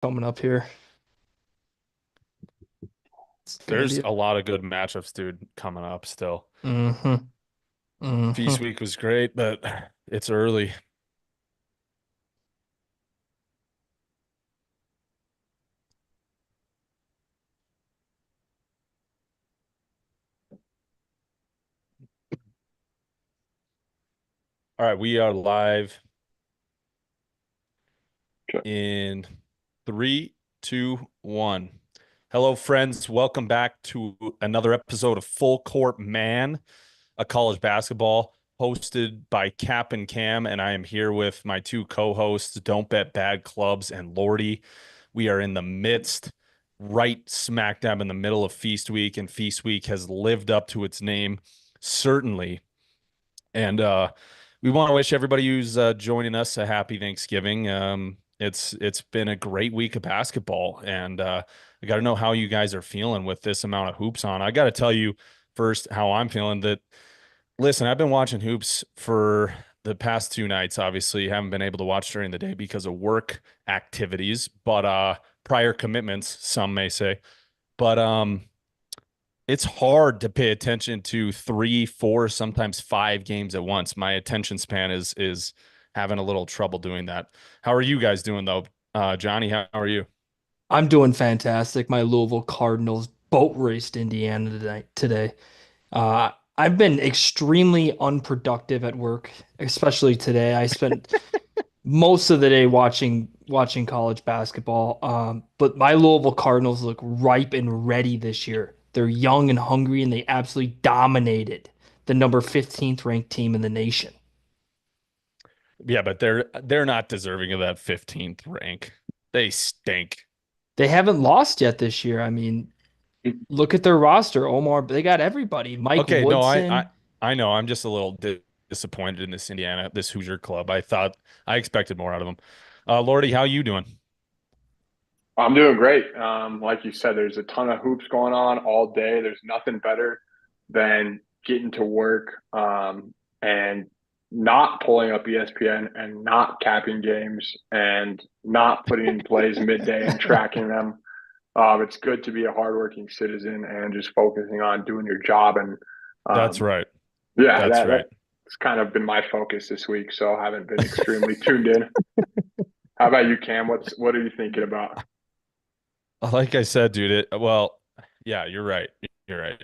coming up here. It's gonna There's be. a lot of good matchups, dude, coming up still. Mm-hmm. Feast Mm-hmm. week was great, but it's early. All right, we are live Okay. in three, two, one. Hello, friends. Welcome back to another episode of Full Court Man, a college basketball hosted by Cap and Cam, and I am here with my two co-hosts, Don't Bet Bad Clubs and Lordy. We are in the midst, right smack dab in the middle of Feast Week, and Feast Week has lived up to its name, certainly. And we want to wish everybody who's joining us a happy Thanksgiving. It's been a great week of basketball, and I got to know how you guys are feeling with this amount of hoops on. I got to tell you first how I'm feeling. That listen, I've been watching hoops for the past two nights. Obviously, haven't been able to watch during the day because of work activities, but prior commitments, some may say. But it's hard to pay attention to three, four, sometimes five games at once. My attention span is having a little trouble doing that. How are you guys doing though? Johnny, how are you? I'm doing fantastic. My Louisville Cardinals boat raced Indiana today. I've been extremely unproductive at work, especially today. I spent most of the day watching college basketball. But my Louisville Cardinals look ripe and ready this year. They're young and hungry, and they absolutely dominated the number 15th ranked team in the nation. Yeah, but they're not deserving of that 15th rank. They stink. They haven't lost yet this year. I mean, look at their roster. Omar, they got everybody. Mike Okay, no, I Woodson. I know. I'm just a little disappointed in this Indiana, this Hoosier club. I expected more out of them. Lordy, how you doing? I'm doing great. Like you said, there's a ton of hoops going on all day. There's nothing better than getting to work and not pulling up ESPN and not capping games and not putting in plays midday and tracking them. It's good to be a hardworking citizen and just focusing on doing your job. And That's um, right. yeah, That's right. that's kind of been my focus this week. So I haven't been extremely tuned in. How about you, Cam? What are you thinking about? Like I said, dude, yeah, you're right. You're right.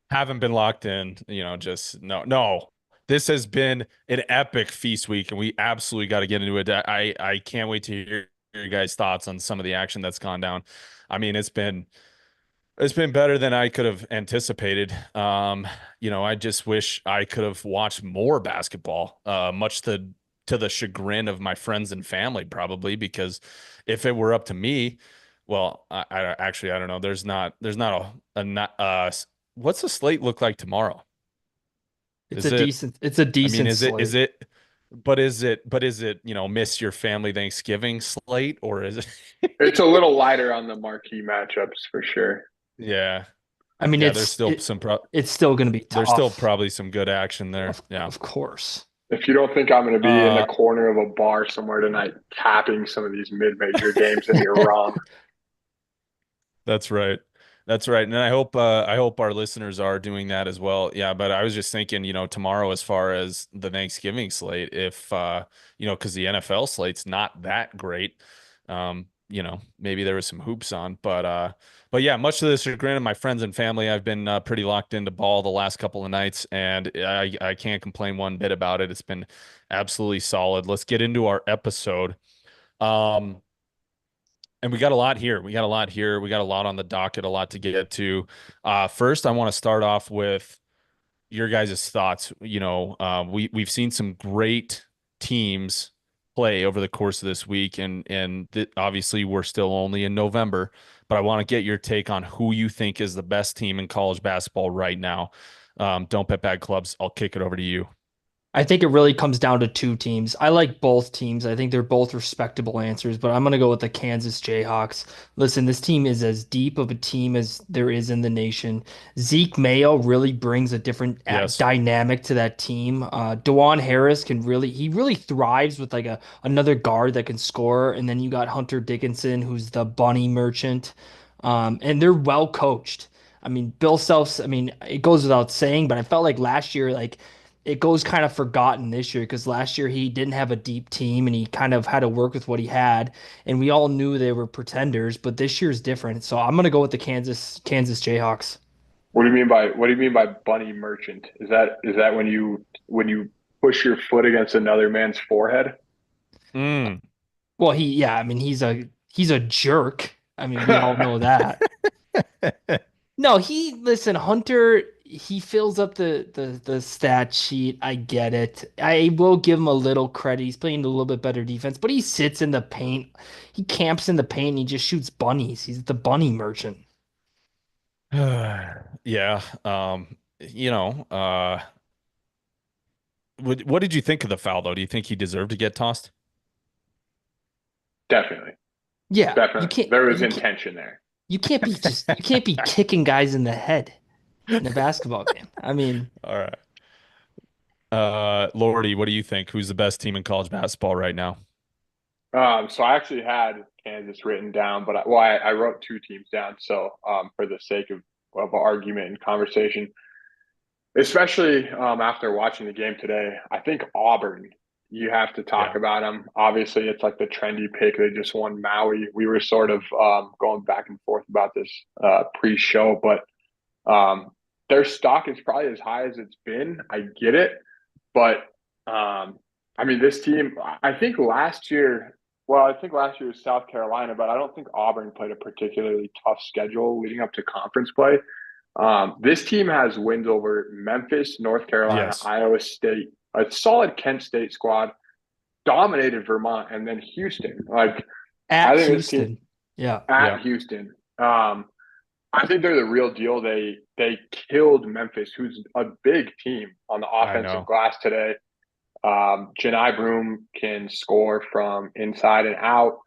Haven't been locked in, just no. This has been an epic feast week, and we absolutely got to get into it. I can't wait to hear your guys' thoughts on some of the action that's gone down. I mean, it's been better than I could have anticipated. I just wish I could have watched more basketball, much to the chagrin of my friends and family, probably, because if it were up to me, well, I actually I don't know. There's not a not what's the slate look like tomorrow? It's Is a it? decent it's a I mean, decent is slate. it? But is it, miss your family Thanksgiving slate, or is It's a it? little lighter on the marquee matchups for sure. Yeah. I mean, Yeah, there's still it's still going to be there's still tough. probably some good action there. Yeah. Of course. If you don't think I'm going to be in the Uh, corner of a bar somewhere tonight capping some of these mid-major games, then you're wrong. that's right. That's right. And I hope our listeners are doing that as well. Yeah, but I was just thinking, tomorrow as far as the Thanksgiving slate, if because the NFL slate's not that great. Maybe there was some hoops on, but yeah, much to the chagrin of my friends and family, I've been pretty locked into ball the last couple of nights, and I can't complain one bit about it. It's been absolutely solid. Let's get into our episode. Um, and we got a lot here. We got a lot here. We got a lot on the docket, a lot to get to. First, I want to start off with your guys' thoughts. We've seen some great teams play over the course of this week, and obviously we're still only in November, but I want to get your take on who you think is the best team in college basketball right now. Don't bet bad clubs. I'll kick it over to you. I think it really comes down to two teams. I like both teams. I think they're both respectable answers, but I'm going to go with the Kansas Jayhawks. Listen, this team is as deep of a team as there is in the nation. Zeke Mayo really brings a different Yes. dynamic to that team. Dajuan Harris he really thrives with like another guard that can score. And then you got Hunter Dickinson, who's the bunny merchant. And they're well coached. I mean, Bill Self's, I mean, it goes without saying, but I felt like last year, like, it goes kind of forgotten this year because last year he didn't have a deep team and he kind of had to work with what he had, and we all knew they were pretenders, but this year's different. So I'm gonna go with the Kansas Jayhawks. What do you mean by bunny merchant? Is that when you push your foot against another man's forehead? Mm. Well, yeah, I mean he's a jerk. I mean we all know that. No, listen, Hunter, he fills up the stat sheet. I get it. I will give him a little credit. He's playing a little bit better defense, but he sits in the paint. He camps in the paint and he just shoots bunnies. He's the bunny merchant. Yeah. What did you think of the foul though? Do you think he deserved to get tossed? Definitely, Yeah, definitely. There was intention there. you can't be kicking guys in the head in a basketball game. I mean, All right. Lordy, what do you think? Who's the best team in college basketball right now? So I actually had Kansas written down, but I wrote two teams down. So for the sake of argument and conversation, especially after watching the game today, I think Auburn. You have to talk Yeah. about them. Obviously, it's like the trendy pick. They just won Maui. We were sort of going back and forth about this pre-show, but their stock is probably as high as it's been. I get it, but I mean, this team. I think last year. Well, I think last year was South Carolina, but I don't think Auburn played a particularly tough schedule leading up to conference play. This team has wins over Memphis, North Carolina, Yes. Iowa State, a solid Kent State squad, dominated Vermont, and then Houston. Like I at think this team Houston. Yeah. at Yeah. Houston. I think they're the real deal. They killed Memphis, who's a big team on the I offensive know. glass today. Janai Broom can score from inside and out.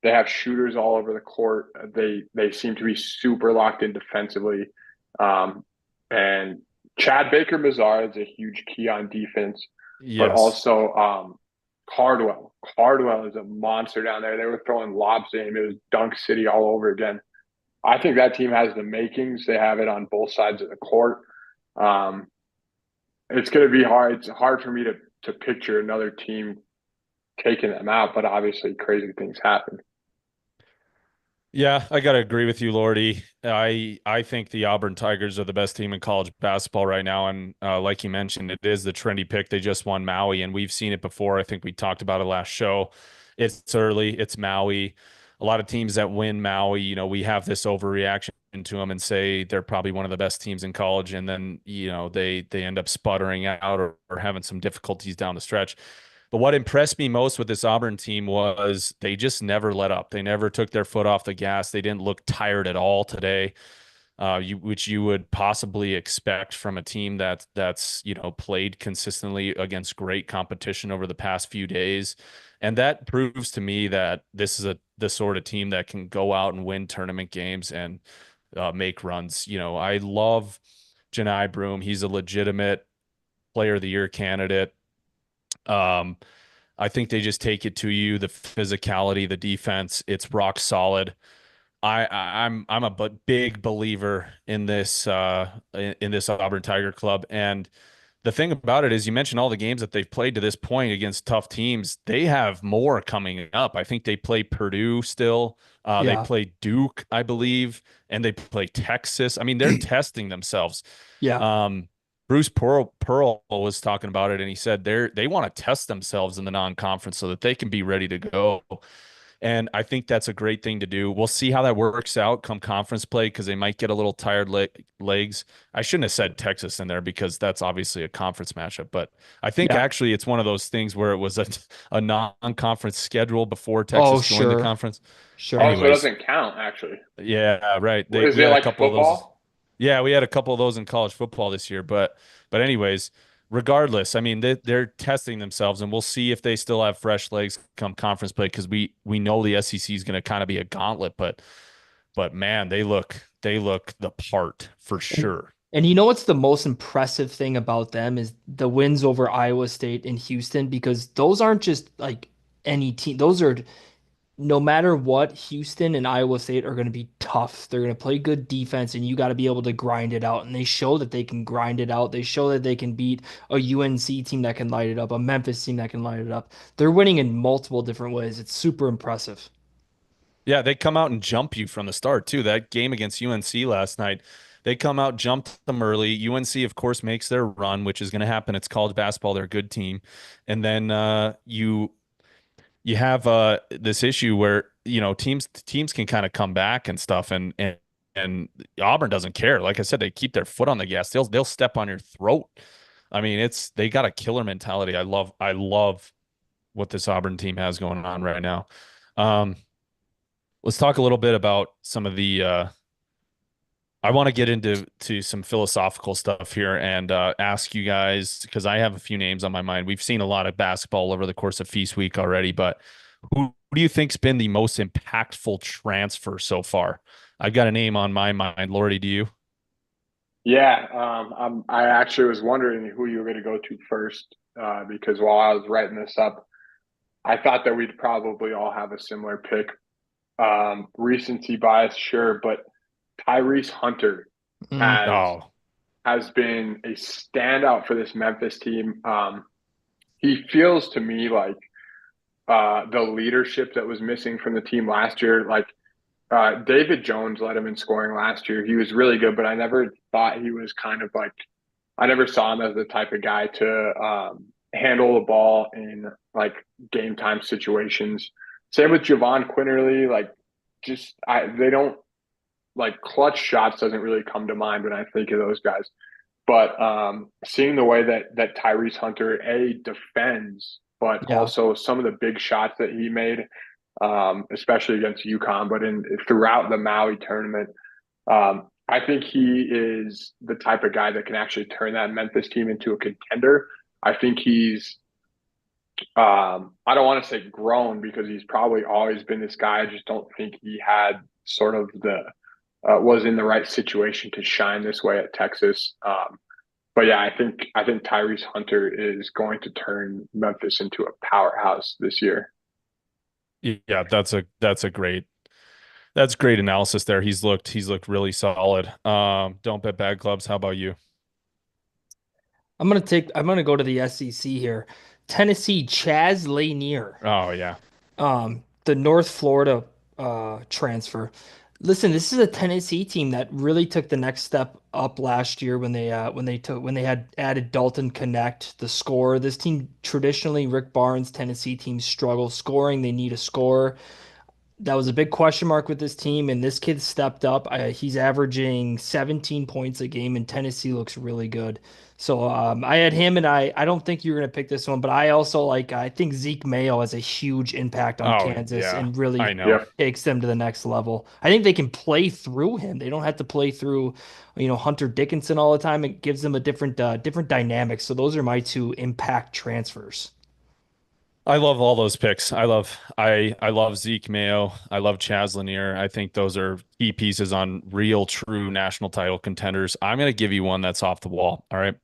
They have shooters all over the court. They seem to be super locked in defensively. And Chad Baker Mazar is a huge key on defense, but Yes. also Cardwell. Cardwell is a monster down there. They were throwing lobs at him. It was Dunk City all over again. I think that team has the makings. They have it on both sides of the court. Um, it's going to be hard. It's hard for me to picture another team taking them out, but obviously crazy things happen. Yeah, I gotta agree with you, Lordy. I think the Auburn Tigers are the best team in college basketball right now, and like you mentioned, it is the trendy pick. They just won Maui, and we've seen it before. I think we talked about it last show. It's early. It's Maui. A lot of teams that win Maui, we have this overreaction to them and say they're probably one of the best teams in college, and then they end up sputtering out or having some difficulties down the stretch. But what impressed me most with this Auburn team was they just never let up. They never took their foot off the gas. They didn't look tired at all today, which you would possibly expect from a team that's played consistently against great competition over the past few days. And that proves to me that this is the sort of team that can go out and win tournament games and make runs. I love Janai Broom. He's a legitimate player of the year candidate. Um, I think they just take it to you. The physicality, the defense, it's rock solid. I'm a big believer in this Auburn Tiger Club. And the thing about it is, you mentioned all the games that they've played to this point against tough teams. They have more coming up. I think they play Purdue still. They Yeah. play Duke, I believe, and they play Texas. I mean, they're testing themselves. Yeah. Bruce Pearl was talking about it, and he said they want to test themselves in the non-conference so that they can be ready to go. And I think that's a great thing to do. We'll see how that works out come conference play because they might get a little tired legs. I shouldn't have said Texas in there because that's obviously a conference matchup. But I think Yeah. actually it's one of those things where it was a non-conference schedule before Oh, Texas joined the sure. conference. Sure. Oh, so it Anyways, doesn't count actually. yeah, right. Is We it had a like couple of those. football? Yeah, we had a couple of those in college football this year. But anyways. regardless, I mean, they're testing themselves, and we'll see if they still have fresh legs come conference play, because we know the SEC is going to kind of be a gauntlet, but man, they look the part for sure. And you know what's the most impressive thing about them is the wins over Iowa State and Houston, because those aren't just like any team. Those are no matter what, Houston and Iowa State are going to be tough. They're going to play good defense, and you got to be able to grind it out. And they show that they can grind it out. They show that they can beat a UNC team that can light it up, a Memphis team that can light it up. They're winning in multiple different ways. It's super impressive. Yeah, they come out and jump you from the start too. That game against UNC last night, they come out, jumped them early. UNC, of course, makes their run, which is going to happen. It's college basketball. They're a good team. And then you have this issue where, teams can kind of come back and stuff, and Auburn doesn't care. Like I said, they keep their foot on the gas. They'll step on your throat. I mean, they got a killer mentality. I love what this Auburn team has going on right now. Um, let's talk a little bit about some of the I want to get into some philosophical stuff here and ask you guys, because I have a few names on my mind. We've seen a lot of basketball over the course of Feast Week already, but who do you think's been the most impactful transfer so far? I've got a name on my mind. Lordy, do you? Yeah, I actually was wondering who you were going to go to first because while I was writing this up, I thought that we'd probably all have a similar pick. Recency bias, sure, but Tyrese Hunter Mm. has Oh, has been a standout for this Memphis team. He feels to me like the leadership that was missing from the team last year. Like David Jones led him in scoring last year. He was really good, but I never thought he was kind of like I never saw him as the type of guy to handle the ball in like game time situations. Same with Javon Quinterly. Like they don't like clutch shots doesn't really come to mind when I think of those guys. But seeing the way that Tyrese Hunter defends, but Yeah. also some of the big shots that he made, especially against UConn, but in throughout the Maui tournament, I think he is the type of guy that can actually turn that Memphis team into a contender. I think he's I don't want to say grown because he's probably always been this guy. I just don't think he had sort of the was in the right situation to shine this way at Texas. But yeah, I think Tyrese Hunter is going to turn Memphis into a powerhouse this year. yeah, that's great analysis there. He's looked really solid. Don't bet bad clubs. How about you? I'm gonna go to the SEC here. Tennessee, Chaz Lanier. Oh yeah. The North Florida transfer. Listen, this is a Tennessee team that really took the next step up last year when they had added Dalton Connect, the scorer. This team traditionally, Rick Barnes, Tennessee teams struggle scoring. They need a scorer. That was a big question mark with this team, and this kid stepped up. He's averaging 17 points a game, and Tennessee looks really good. So I had him, and I don't think you're going to pick this one, but I also I think Zeke Mayo has a huge impact on Oh Kansas yeah. and I really know. Yep. takes them to the next level. I think they can play through him. They don't have to play through, Hunter Dickinson all the time. It gives them a different dynamic. So those are my two impact transfers. I love all those picks. I love Zeke Mayo. I love Chaz Lanier. I think those are key pieces on real, true national title contenders. I'm going to give you one that's off the wall. All right.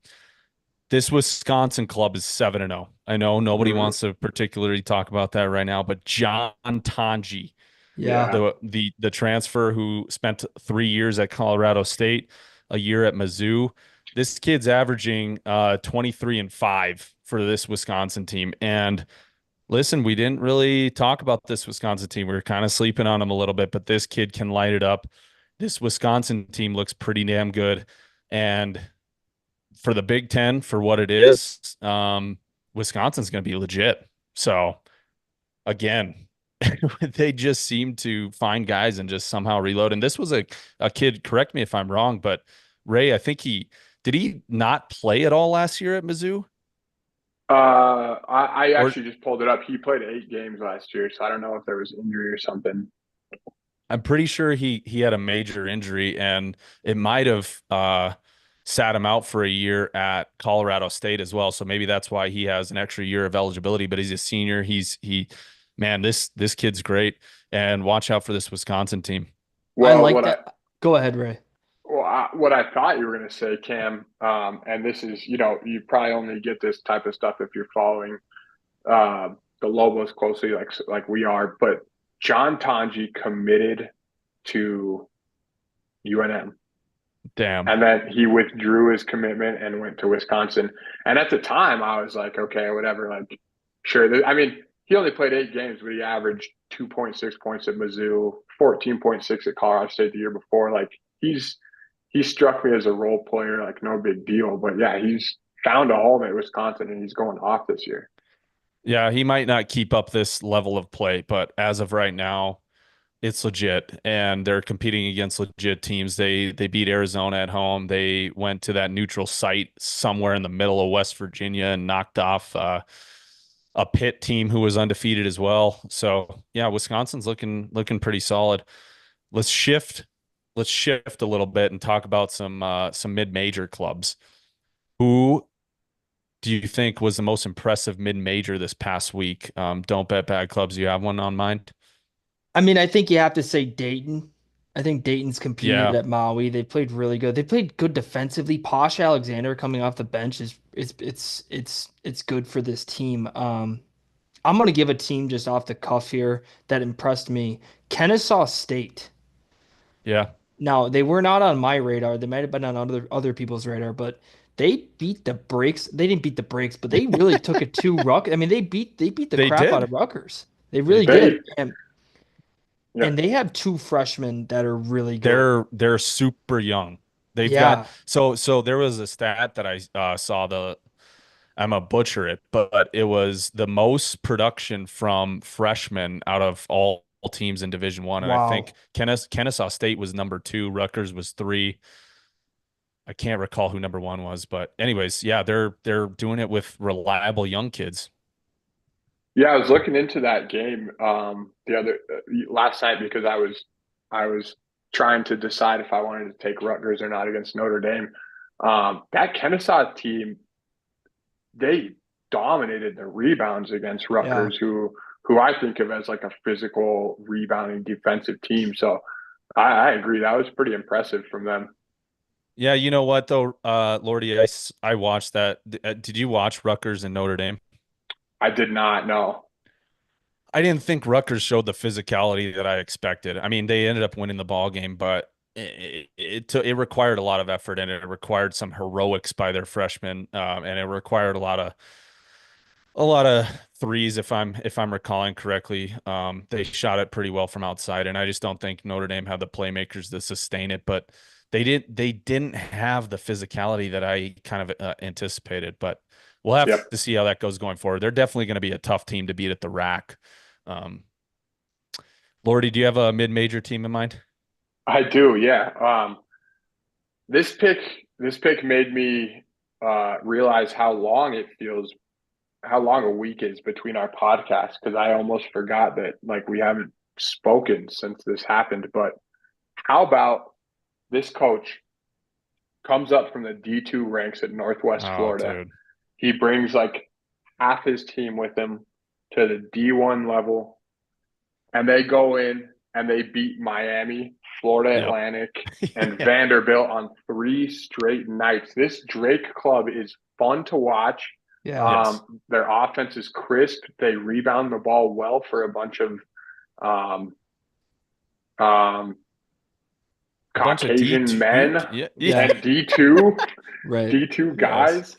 This Wisconsin club is 7-0. I know nobody Mhm. wants to particularly talk about that right now, but John Tanji, Yeah. Yeah. the transfer who spent 3 years at Colorado State, a year at Mizzou. This kid's averaging 23-5 for this Wisconsin team. And listen, we didn't really talk about this Wisconsin team. We were kind of sleeping on them a little bit, but this kid can light it up. This Wisconsin team looks pretty damn good. And for the Big Ten, for what it is, Wisconsin's going to be legit. So again, they just seem to find guys and just somehow reload. And this was a kid, correct me if I'm wrong, but Ray, I think he not play at all last year at Mizzou? I Or actually just pulled it up. He played 8 games last year, so I don't know if there was injury or something. I'm pretty sure he had a major injury, and it might have sat him out for a year at Colorado State as well. So maybe that's why he has an extra year of eligibility, but he's a senior. Man, this kid's great. And watch out for this Wisconsin team. I Well, like that. Go ahead, Ray. what I thought you were going to say, Cam, and this is, you probably only get this type of stuff if you're following the Lobos closely, like we are. But John Tanji committed to UNM, Damn. and then he withdrew his commitment and went to Wisconsin. And at the time, I was like, okay, whatever. Like, sure. I mean, he only played 8 games, but he averaged 2.6 points at Mizzou, 14.6 at Colorado State the year before. Like, he struck me as a role player, like no big deal. But yeah, he's found a home at Wisconsin and he's going off this year. Yeah, he might not keep up this level of play, but as of right now, it's legit, and they're competing against legit teams. They beat Arizona at home. They went to that neutral site somewhere in the middle of West Virginia and knocked off a Pitt team who was undefeated as well. So yeah, Wisconsin's looking pretty solid. Let's shift. Let's shift a little bit and talk about some mid-major clubs. Who do you think was the most impressive mid-major this past week? Don't bet bad clubs. Do you have one on mind? I mean, I think you have to say Dayton. I think Dayton's competed Yeah, at Maui. They played really good. They played good defensively. Posh Alexander coming off the bench is it's good for this team. I'm gonna give a team just off the cuff here that impressed me. Kennesaw State. yeah. Now, they were not on my radar. They might have been on other people's radar, but they beat the brakes. They didn't beat the brakes, but they really took it to Ruck. I mean, they beat the They crap out of did. Rutgers. They They really did. did. Yeah. And they have two freshmen that are really good. They're super young. They've got Yeah. so there was a stat that I saw I'm a butcher it, but it was the most production from freshmen out of all teams in Division One, and I think Wow. Kennesaw State was number two, Rutgers was three. I can't recall who number one was, but anyways, yeah, they're doing it with reliable young kids. Yeah, I was looking into that game the other last night because I was trying to decide if I wanted to take Rutgers or not against Notre Dame. That Kennesaw team, they dominated the rebounds against Yeah. Rutgers, who I think of as like a physical rebounding defensive team. So I agree. That was pretty impressive from them. Yeah, you know what though, Lordy, I watched that. Did you watch Rutgers and Notre Dame? I did not know. I didn't think Rutgers showed the physicality that I expected. I mean, they ended up winning the ball game, but it required a lot of effort and it required some heroics by their freshmen, and it required a lot of threes if I'm recalling correctly. They shot it pretty well from outside, and I just don't think Notre Dame had the playmakers to sustain it. But they didn't have the physicality that I kind of anticipated. But we'll have Yep, to see how that goes going forward. They're definitely going to be a tough team to beat at the rack. Um, Lordy, do you have a mid-major team in mind? I do. Yeah. This pick this pick made me realize how long a week is between our podcasts because I almost forgot that like we haven't spoken since this happened. But how about this coach comes up from the D2 ranks at Northwest Oh, Florida. dude. He brings like half his team with him to the D1 level, and they go in and they beat Miami, Florida Yep. Atlantic, and Vanderbilt on 3 straight nights. This Drake club is fun to watch. Yeah. Yes. Their offense is crisp. They rebound the ball well for a bunch of um, um, A bunch of Caucasian D2. men Yeah. Yeah. and D2 Right. D2 Yes. guys.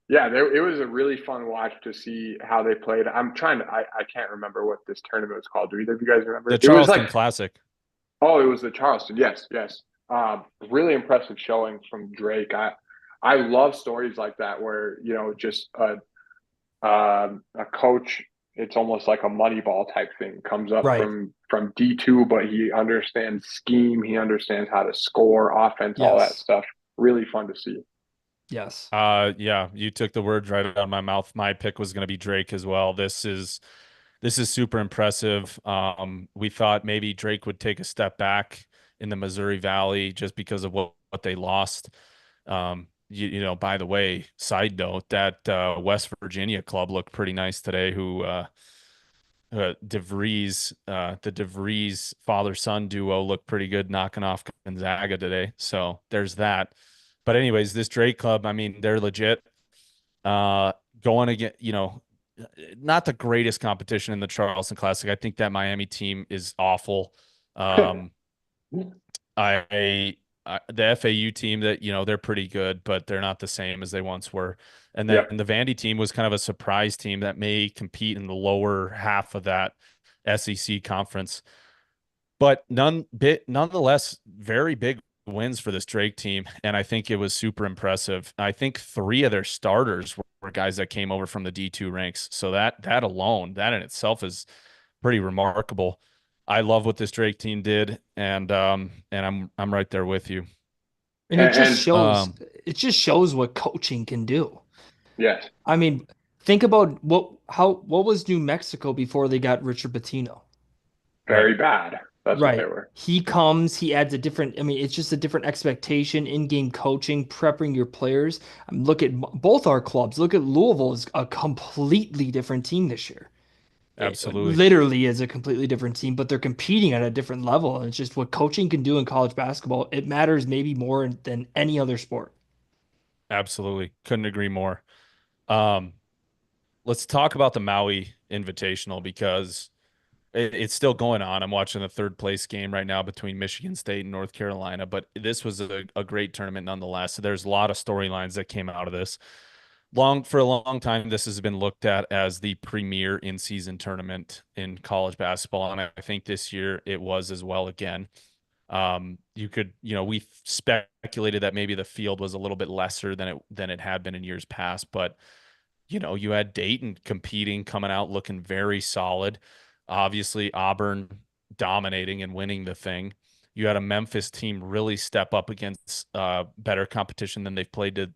Yeah, it was a really fun watch to see how they played. I can't remember what this tournament was called. Do either of you guys remember? The It was Charleston like, Classic. oh, it was the Charleston. Yes, yes. Really impressive showing from Drake. I love stories like that where, just a coach, it's almost like a money ball type thing, comes up Right. from D2, but he understands scheme, he understands how to score, offense, all that Yes. stuff. Really fun to see. Yes. Yeah, you took the words right out of my mouth. My pick was going to be Drake as well. This is super impressive. We thought maybe Drake would take a step back in the Missouri Valley just because of what they lost. by the way, side note, that West Virginia club looked pretty nice today. The DeVries father-son duo looked pretty good knocking off Gonzaga today. So there's that. But anyways, this Drake club, I mean, they're legit. Uh, Going again, not the greatest competition in the Charleston Classic. I think that Miami team is awful. Um, the FAU team that they're pretty good, but they're not the same as they once were. And then Yep. the Vandy team was kind of a surprise team that may compete in the lower half of that SEC conference. But nonetheless, very big wins for this Drake team, and I think it was super impressive. I think 3 of their starters were guys that came over from the D2 ranks. So that alone, that in itself is pretty remarkable. I love what this Drake team did, and I'm right there with you. And And Um, it just shows what coaching can do. yes, I mean, think about what was New Mexico before they got Richard Pitino? right, very bad. That's what they Right. were. He comes, he adds a different, I mean, it's just a different expectation, in-game coaching, prepping your players. Look at both our clubs. Look at Louisville is a completely different team this year. It absolutely, literally is a completely different team, but they're competing at a different level. And it's just what coaching can do in college basketball. It matters maybe more than any other sport. absolutely, couldn't agree more. Um, let's talk about the Maui Invitational because it's still going on. I'm watching the third place game right now between Michigan State and North Carolina, but this was a great tournament nonetheless. So there's a lot of storylines that came out of this. For a long time, this has been looked at as the premier in-season tournament in college basketball, and I think this year it was as well again. We speculated that maybe the field was a little bit lesser than it had been in years past, but you had Dayton competing, coming out looking very solid. Obviously, Auburn dominating and winning the thing. You had a Memphis team really step up against better competition than they've played to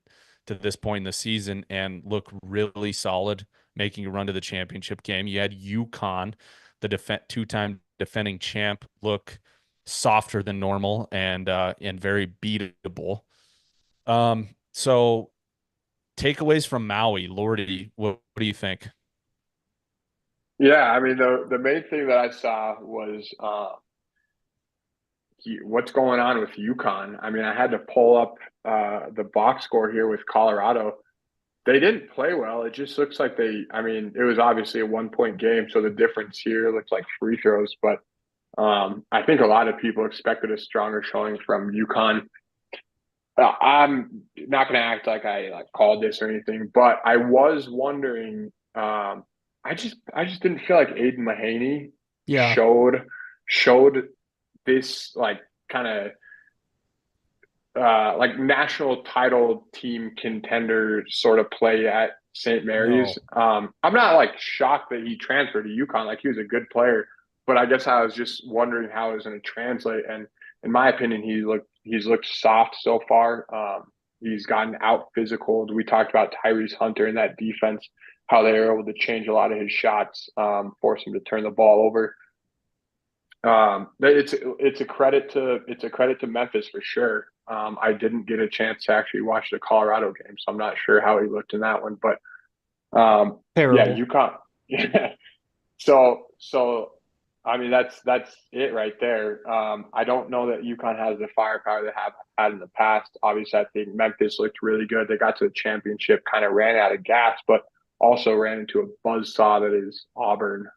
this point in the season and look really solid, making a run to the championship game. You had UConn, the two-time defending champ, look softer than normal and very beatable. So takeaways from Maui, Lordy, what do you think? Yeah, I mean the main thing that I saw was what's going on with UConn. I mean, I had to pull up the box score here with Colorado. They didn't play well. It just looks like I mean, it was obviously a 1 point game, so the difference here looks like free throws. But I think a lot of people expected a stronger showing from UConn. I'm not going to act like I called this or anything, but I was wondering. I just didn't feel like Aiden Mahaney Yeah. showed this kind of national title team contender sort of play at St. Mary's. No. I'm not shocked that he transferred to UConn. Like he was a good player, but I guess I was just wondering how it was going to translate. And in my opinion, he's looked soft so far. He's gotten out physical. We talked about Tyrese Hunter and that defense, how they were able to change a lot of his shots, force him to turn the ball over. It's a credit to Memphis for sure. I didn't get a chance to actually watch the Colorado game, so I'm not sure how he looked in that one. But yeah, Terrible. UConn. Yeah. So I mean that's it right there. I don't know that UConn has the firepower they have had in the past. Obviously, I think Memphis looked really good. They got to the championship, kind of ran out of gas, but also ran into a buzzsaw that is Auburn.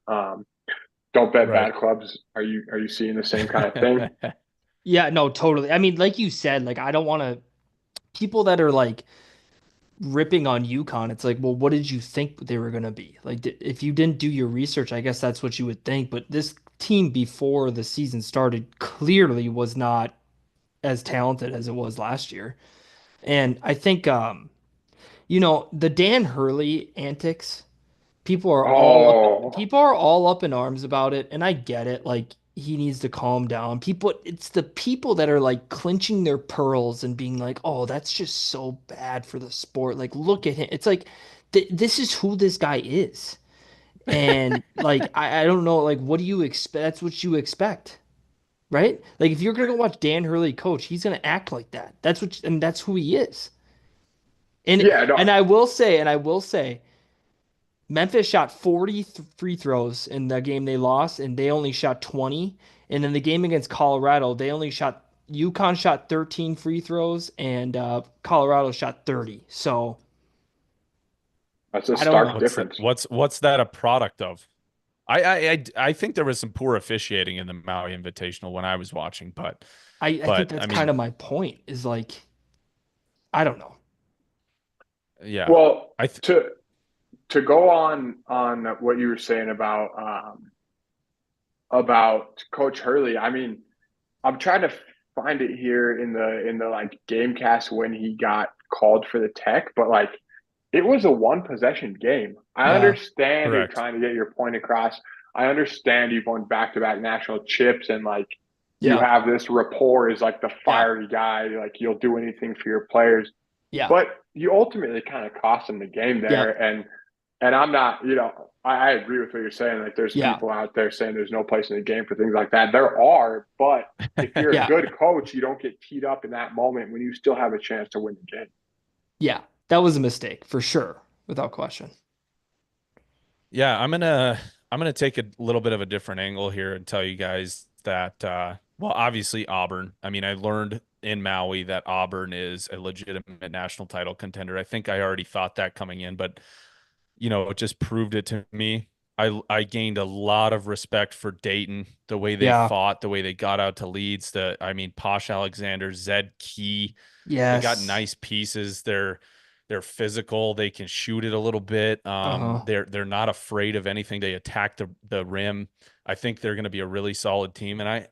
Don't bet Right. bad clubs. Are you seeing the same kind of thing? Yeah, no, totally. I mean, like you said, like I don't want to people that are like ripping on UConn. It's like, well, what did you think they were going to be? Like if you didn't do your research, I guess that's what you would think, but this team before the season started clearly was not as talented as it was last year. And I think the Dan Hurley antics, Oh, people are all up in arms about it, and I get it. Like he needs to calm down. It's the people that are like clenching their pearls and being like, "Oh, that's just so bad for the sport." Like, look at him. It's like this is who this guy is. And like I don't know, like what do you expect? That's what you expect, right? Like if you're gonna go watch Dan Hurley coach, he's gonna act like that. That's what and that's who he is. And Yeah, no, and I will say, Memphis shot 40 free throws in the game they lost, and they only shot 20. And in the game against Colorado, UConn shot 13 free throws, and Colorado shot 30. So that's a I don't stark know. difference. What's that a product of? I think there was some poor officiating in the Maui Invitational when I was watching, I think but that's I kind mean, of my point. Is like I don't know. yeah, Well, I th to go on what you were saying about Coach Hurley, I mean, I'm trying to find it here in the like game cast when he got called for the tech, but like it was a one possession game. I Yeah, understand you're correct. trying to get your point across. I understand you've won back to back national chips and like you yeah, have this rapport as like the yeah, fiery guy, like you'll do anything for your players. yeah, But you ultimately kind of cost him the game yeah, there. And I'm not, I agree with what you're saying. Like there's yeah, people out there saying there's no place in the game for things like that. There are, but if you're a yeah, good coach, you don't get teed up in that moment when you still have a chance to win the game. yeah. That was a mistake for sure, without question. Yeah, I'm gonna take a little bit of a different angle here and tell you guys that well, obviously Auburn. I mean, I learned in Maui that Auburn is a legitimate national title contender. I think I already thought that coming in, but it just proved it to me. I gained a lot of respect for Dayton, the way they Yeah. fought, the way they got out to leads. I mean, Posh Alexander, Zed Key, they got Yes. nice pieces. They're physical. They can shoot it a little bit. Uh-huh. They're not afraid of anything. They attack the rim. I think they're going to be a really solid team. And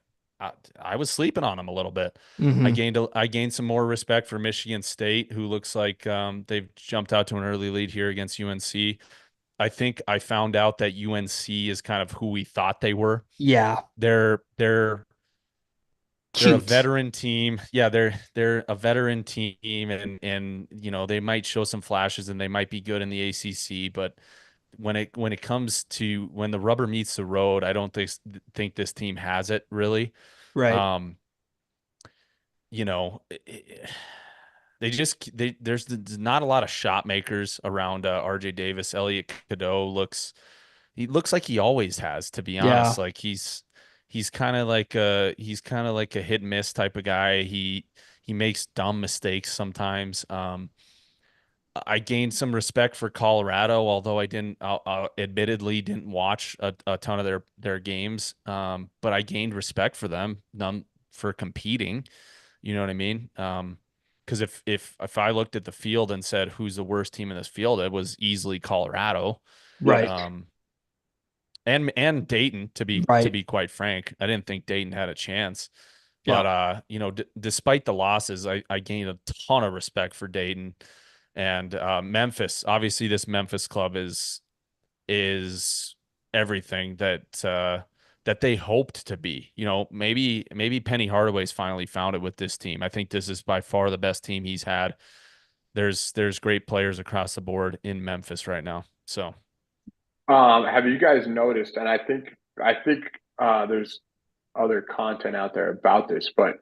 I was sleeping on them a little bit. Hmm. I gained some more respect for Michigan State, who looks like they've jumped out to an early lead here against UNC. I think I found out that UNC is kind of who we thought they were. Yeah. They're a Cute. veteran team. Yeah, they're a veteran team, and they might show some flashes and they might be good in the ACC, but when it comes to when the rubber meets the road, I don't think this team has it really. Right. Um, you know, there's not a lot of shot makers around RJ Davis. Elliot Cadeau he looks like he always has, to be honest. Yeah. Like he's kind of like a hit and miss type of guy. He makes dumb mistakes sometimes. I gained some respect for Colorado, although admittedly didn't watch a ton of their games. But I gained respect for them, for competing. You know what I mean? Because if I looked at the field and said who's the worst team in this field, it was easily Colorado. Yes. Right. Um, and Dayton, to Right. be quite frank. I didn't think Dayton had a chance. Yeah. But despite the losses, I gained a ton of respect for Dayton and Memphis. Obviously, this Memphis club is everything that they hoped to be. Maybe Penny Hardaway's finally found it with this team. I think this is by far the best team he's had. There's great players across the board in Memphis right now. So Have you guys noticed? And I think there's other content out there about this, but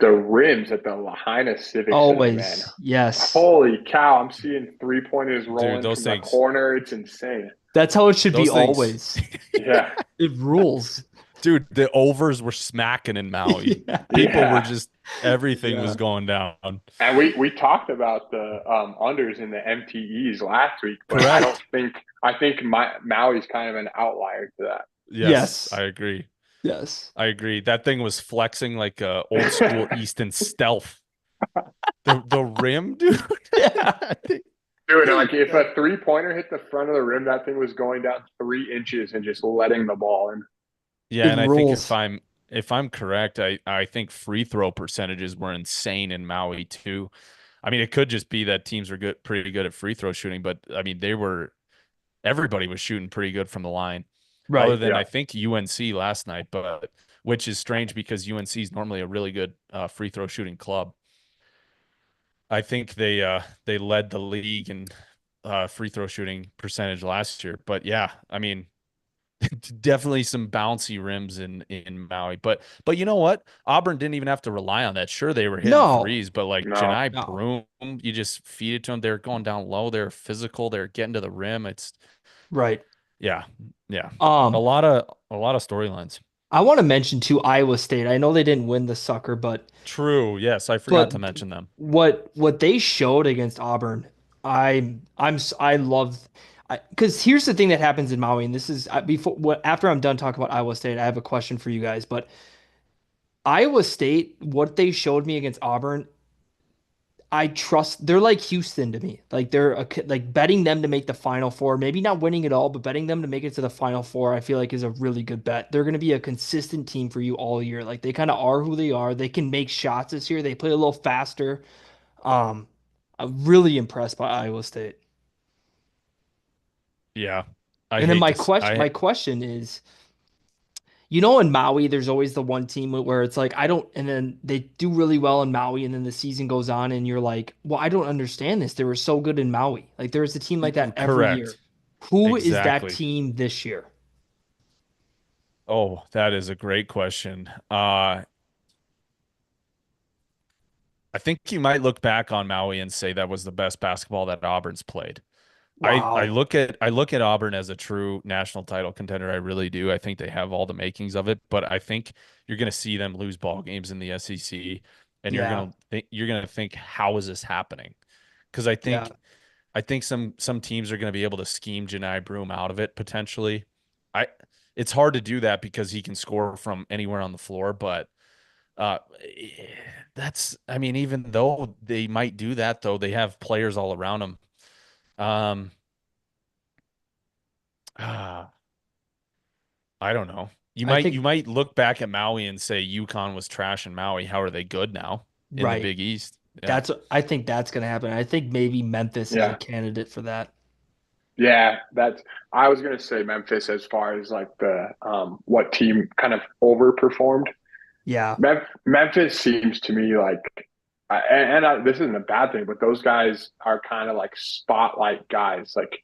the rims at the Lahaina Civic Center, man, Always. Yes. holy cow! I'm seeing 3 pointers dude, rolling those from the things corner. It's insane. That's how it should be those things always. Yeah, It rules. dude, the overs were smacking in Maui. Yeah. People were yeah. just everything Yeah. was going down. And we talked about the unders in the MTEs last week, but Correct. I think Maui's kind of an outlier to that. Yes, I Yes. agree. Yes. I agree. That thing was flexing like a old school Easton stealth. The rim, dude. Yeah. Dude, like if Yeah. a 3 pointer hit the front of the rim, that thing was going down 3 inches and just letting the ball in. Yeah, It and I think if rules. I'm correct, I think free throw percentages were insane in Maui too. I mean, it could just be that teams were pretty good at free throw shooting, but I mean, everybody was shooting pretty good from the line, other Right. than Yeah. I think UNC last night, but which is strange because UNC is normally a really good free throw shooting club. I think they led the league in free throw shooting percentage last year, but yeah, I mean, Definitely some bouncy rims in Maui. But you know what? Auburn didn't even have to rely on that. Sure, they were hitting No, threes, but like No. Janai no. Broom, you just feed it to them. They're going down low. They're physical. They're getting to the rim. It's Right. yeah, yeah. Um, A lot of storylines. I want to mention too Iowa State. I know they didn't win the sucker, True. Yes, I forgot to but mention them. what they showed against Auburn, I love because here's the thing that happens in Maui, and this is before what after I'm done talking about Iowa State, I have a question for you guys. But Iowa State, what they showed me against Auburn, I trust. They're like Houston to me. Like like betting them to make the Final Four, maybe not winning it all, but betting them to make it to the Final Four, I feel like is a really good bet. They're going to be a consistent team for you all year. Like they kind of are who they are. They can make shots this year. They play a little faster. Um, I'm really impressed by Iowa State. Yeah. I And then hate this. my question is, in Maui, there's always the one team where it's like, I don't, and then they do really well in Maui, and then the season goes on, and you're like, well, I don't understand this. They were so good in Maui. Like, there's a team like that every year. Correct. Who is that Exactly. team this year? Oh, that is a great question. I think you might look back on Maui and say that was the best basketball that Auburn's played. Wow. I look at Auburn as a true national title contender. I really do. I think they have all the makings of it, but I think you're going to see them lose ball games in the SEC, and Yeah. you're going to think, how is this happening? Because Yeah. I think some teams are going to be able to scheme Janai Broom out of it potentially. I It's hard to do that because he can score from anywhere on the floor, but uh, I mean, even though they might do that, though, they have players all around them. Um, ah, I don't know. I You think, might look back at Maui and say UConn was trash in Maui. How are they good now in the right. Big East? Yeah. I think that's going to happen. I think maybe Memphis is a Yeah. candidate for that. Yeah, I was gonna say Memphis as far as like the what team kind of overperformed. Yeah. Memphis seems to me like, this isn't a bad thing, but those guys are kind of like spotlight guys. Like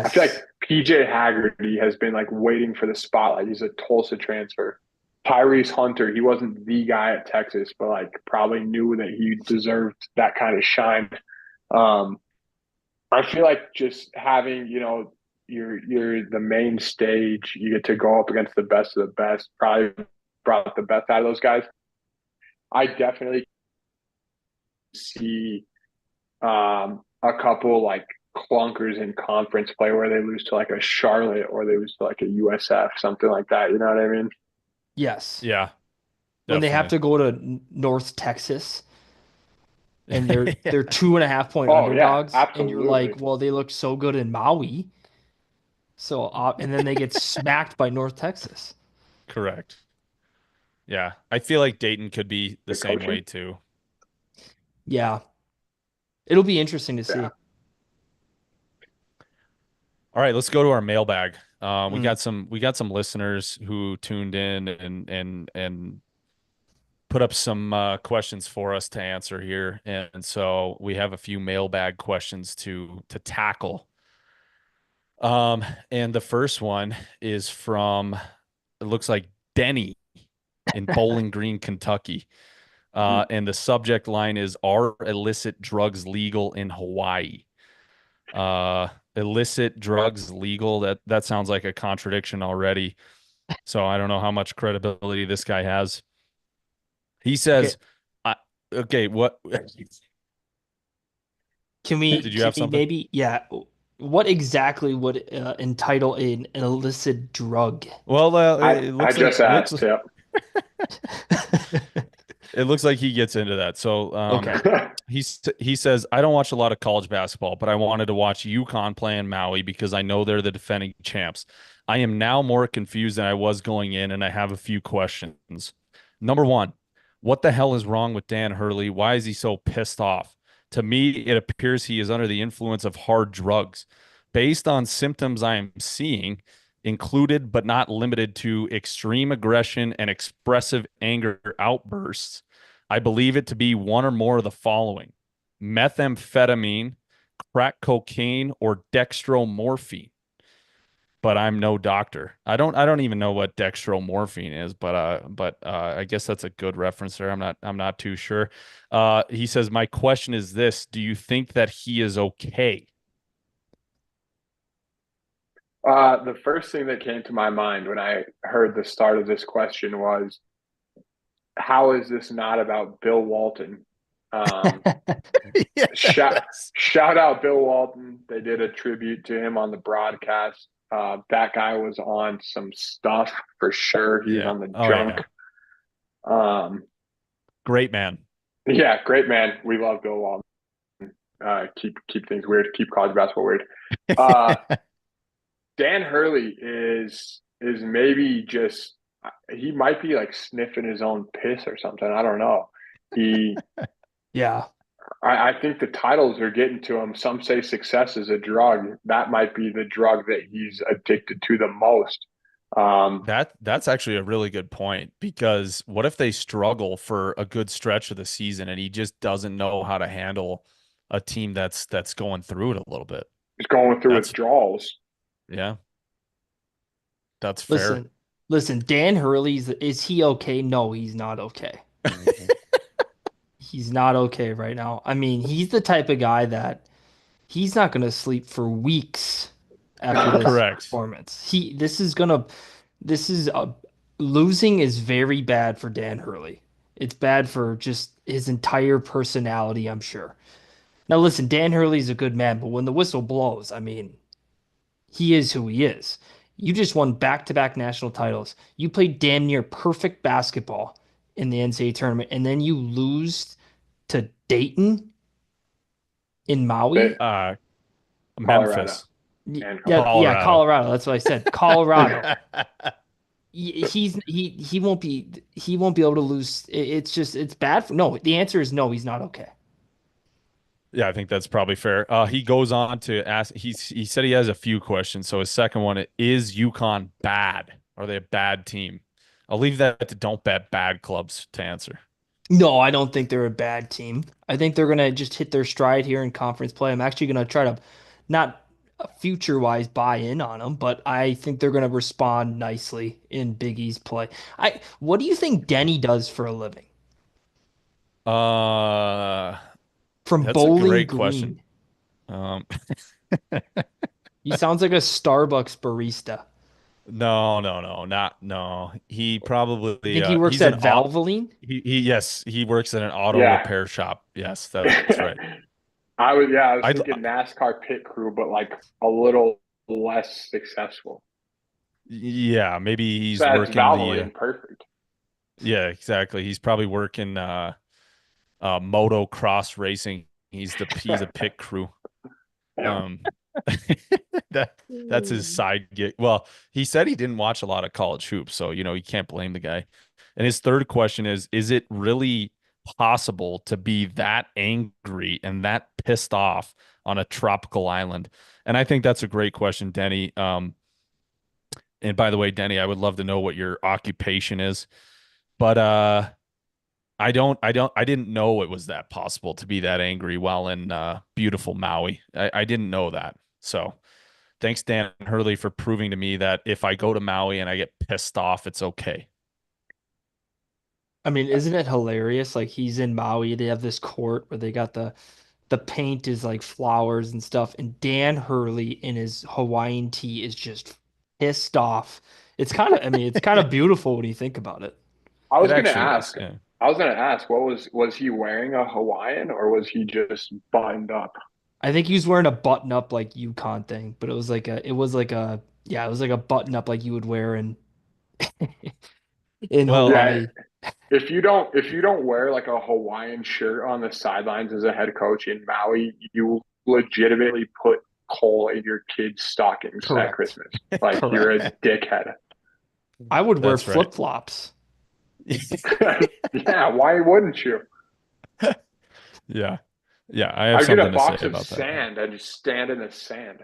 I feel like Yes. PJ Haggerty has been like waiting for the spotlight. He's a Tulsa transfer. Tyrese Hunter, he wasn't the guy at Texas, but like probably knew that he deserved that kind of shine. Um, I feel like just having, you're the main stage, you get to go up against the best of the best, probably brought the best out of those guys. I definitely see a couple like clunkers in conference play where they lose to like a Charlotte or they lose to like a USF, something like that. You know what I mean? Yes. Yeah, When they have definitely. to go to North Texas and Yeah, they're 2.5 point Oh yeah, underdogs, and you're absolutely. like, well, they look so good in Maui, so and then they get smacked by North Texas. correct. Yeah, I feel like Dayton could be the The same coaching. way too. Yeah, it'll be interesting to Yeah. see. All right, let's go to our mailbag. Mm. We got some listeners who tuned in and put up some questions for us to answer here, and so we have a few mailbag questions to tackle. And the first one is from, it looks like Denny in Bowling Green, Kentucky. And the subject line is, are illicit drugs legal in Hawaii? Illicit drugs legal. That sounds like a contradiction already. So I don't know how much credibility this guy has. He Okay, says, I, okay, what did you can have we something? maybe yeah? What exactly would entitle an illicit drug? Well, I it I just asked. Yeah. it looks like he gets into that. So Okay. he says, I don't watch a lot of college basketball, but I wanted to watch UConn play in Maui because I know they're the defending champs. I am now more confused than I was going in, and I have a few questions. Number one, what the hell is wrong with Dan Hurley? Why is he so pissed off? To me, it appears he is under the influence of hard drugs. Based on symptoms I am seeing, included but not limited to extreme aggression and expressive anger outbursts, I believe it to be one or more of the following: methamphetamine, crack cocaine, or dextromorphine. but I'm no doctor. I don't even know what dextromorphine is, but I guess that's a good reference there. I'm not too sure. He says, my question is this: do you think that he is okay? The first thing that came to my mind when I heard the start of this question was, how is this not about Bill Walton? Um, shout Yes. shout out Bill Walton. They did a tribute to him on the broadcast. That guy was on some stuff for sure. He was Yeah. on the Oh junk. yeah. Um, Great man. yeah, great man. We love Bill Walton. Keep things weird. Keep college basketball weird. Uh, Dan Hurley is maybe just, he might be like sniffing his own piss or something. I don't know. He Yeah. I think the titles are getting to him. Some say success is a drug. That might be the drug that he's addicted to the most. That's actually a really good point, because what if they struggle for a good stretch of the season and he just doesn't know how to handle a team that's going through it a little bit? he's going through That's withdrawals. yeah, that's fair. Listen, Dan Hurley's, is he okay? No, he's not okay. He's not okay right now. I mean, he's the type of guy that he's not going to sleep for weeks after this Correct. performance. This is losing is very bad for Dan Hurley. It's bad for just his entire personality, I'm sure. Now, listen, Dan Hurley's a good man, but when the whistle blows, I mean, he is who he is. You just won back-to-back national titles. You played damn near perfect basketball in the NCAA tournament, and then you lose to Dayton in Maui. Colorado Memphis, and Yeah, Colorado. Colorado. That's what I said. Colorado. He won't be able to lose. It's just it's bad for, no, the answer is no, he's not okay. Yeah, I think that's probably fair. He goes on to ask. He said he has a few questions. So his second one is UConn bad? Are they a bad team? I'll leave that to don't bet bad clubs to answer. No, I don't think they're a bad team. I think they're gonna just hit their stride here in conference play. I'm actually gonna try to not future wise buy in on them, but I think they're gonna respond nicely in Big East play. What do you think Denny does for a living? Uh, From that's a Bowling great question. Green. Um, He sounds like a Starbucks barista. no, no, no, not no. He You probably think he works he's an at auto. Valvoline? He yes, he works at an auto yeah. repair shop. Yes, that's right. I was I thinking NASCAR pit crew, but like a little less successful. yeah, maybe So he's that's working the Valvoline, perfect. yeah, exactly. He's probably working moto cross racing. He's a pit crew. Yeah. Um that's his side gig. Well, he said he didn't watch a lot of college hoops, so you can't blame the guy. And his third question is it really possible to be that angry and that pissed off on a tropical island? And I think that's a great question, Denny. And by the way, Denny, I would love to know what your occupation is. But I didn't know it was that possible to be that angry while in beautiful Maui. I didn't know that. So thanks, Dan Hurley, for proving to me that if I go to Maui and I get pissed off, it's okay. I mean, isn't it hilarious? Like he's in Maui, they have this court where they got the paint is like flowers and stuff, and Dan Hurley in his Hawaiian tee is just pissed off. I mean, it's kind of beautiful when you think about it. I It was gonna actually is. ask. Yeah. I was gonna ask, what was he wearing a Hawaiian or was he just buttoned up? I think he was wearing a button up like Yukon thing, but it was like a button up like you would wear in Well, Yeah, Hawaii. if you don't wear like a Hawaiian shirt on the sidelines as a head coach in Maui, you legitimately put coal in your kids' stockings at Correct. Christmas. Like you're a Correct. dickhead. I would wear that's right. flip-flops. Yeah, why wouldn't you? Yeah. Yeah. I have I'd get a something to say box of about that. sand and just stand in the sand.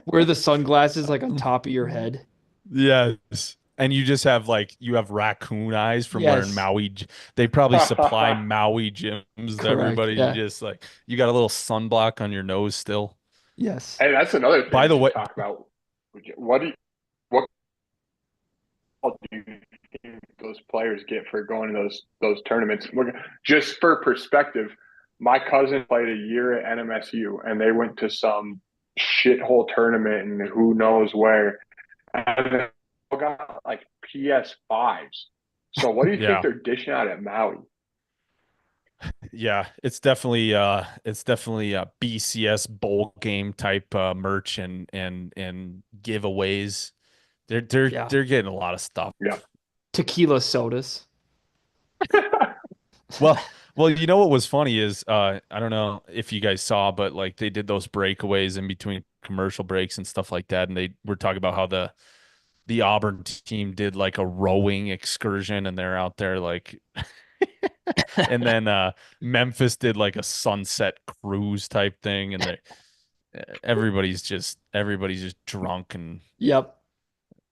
Wear the sunglasses like on top of your head. Yes. And you just have you have raccoon eyes from wearing Yes. Maui. They probably supply Maui gyms to Correct. everybody. You Yeah. just you got a little sunblock on your nose still. Yes. Hey, that's another thing By we the way, should talk about. What do you think those players get for going to those tournaments? Just for perspective, my cousin played a year at NMSU, and they went to some shithole tournament and who knows where, and they all got like PS5s. So what do you think yeah, they're dishing out at Maui? yeah, it's definitely a BCS bowl game type merch and giveaways. They're Yeah. they're getting a lot of stuff. Yeah. Tequila sodas. Well, you know what was funny is I don't know if you guys saw, but like they did those breakaways in between commercial breaks and stuff like that, and they were talking about how the Auburn team did like a rowing excursion, and they're out there like, and then Memphis did like a sunset cruise type thing, and they everybody's just drunk and Yep.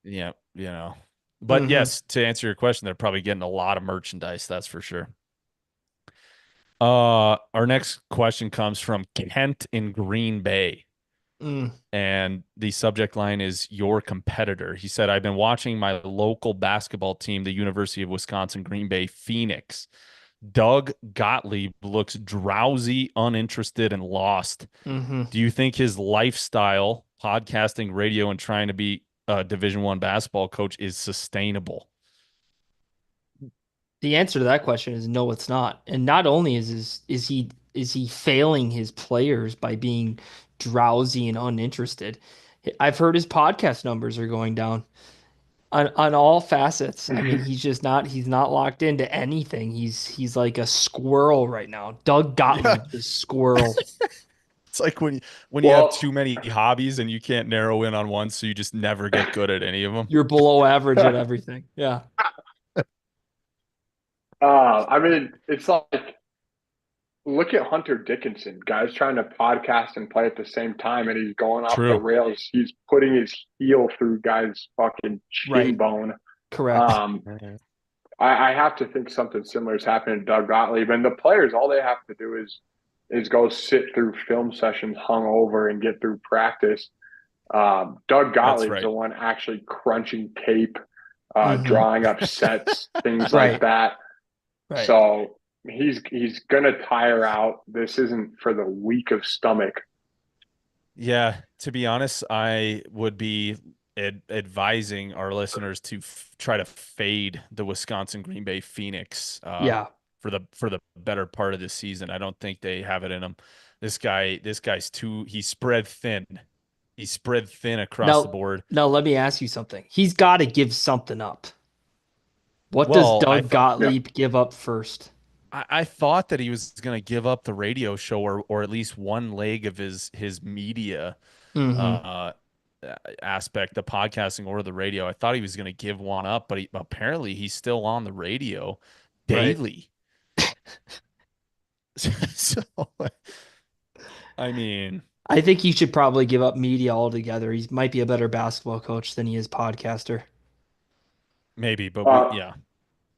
yeah, you know. But Hmm. yes, to answer your question, they're probably getting a lot of merchandise, that's for sure. Our next question comes from Kent in Green Bay, Mm. and the subject line is your competitor. He said, I've been watching my local basketball team, the University of Wisconsin Green Bay Phoenix. Doug Gottlieb looks drowsy, uninterested, and lost. Hmm. Do you think his lifestyle, podcasting, radio, and trying to be a Division One basketball coach is sustainable? The answer to that question is no, it's not. And not only is he failing his players by being drowsy and uninterested. I've heard his podcast numbers are going down on all facets. I mean, he's not locked into anything. He's like a squirrel right now. Doug Yeah, Gottlieb is squirrel. it's like when you have Well, too many hobbies and you can't narrow in on one, so you just never get good at any of them. You're below average at everything. Yeah. I mean, it's like look at Hunter Dickinson, guys trying to podcast and play at the same time, and he's going off the True. rails. He's putting his heel through guys' fucking shin Right. bone. Correct. Um, I have to think something similar is happening to Doug Gottlieb, and the players. All they have to do is go sit through film sessions hungover and get through practice. Doug That's Gottlieb's right. the one actually crunching tape, Hmm. drawing up sets, things like Right. that. Right. So he's gonna tire out. This isn't for the weak of stomach. Yeah, to be honest, I would be advising our listeners to try to fade the Wisconsin Green Bay Phoenix Yeah. for the better part of this season. I don't think they have it in them. This guy's he's spread thin. He's spread thin across the Now, board. now let me ask you something. He's got to give something up. What does Well, Doug Yeah. Gottlieb give up first? I thought that he was going to give up the radio show or at least one leg of his media Hmm. uh aspect, the podcasting or the radio. I thought he was going to give one up, but apparently he's still on the radio Right. daily. So, I mean, I think he should probably give up media altogether. He might be a better basketball coach than he is podcaster. maybe, but Uh, yeah,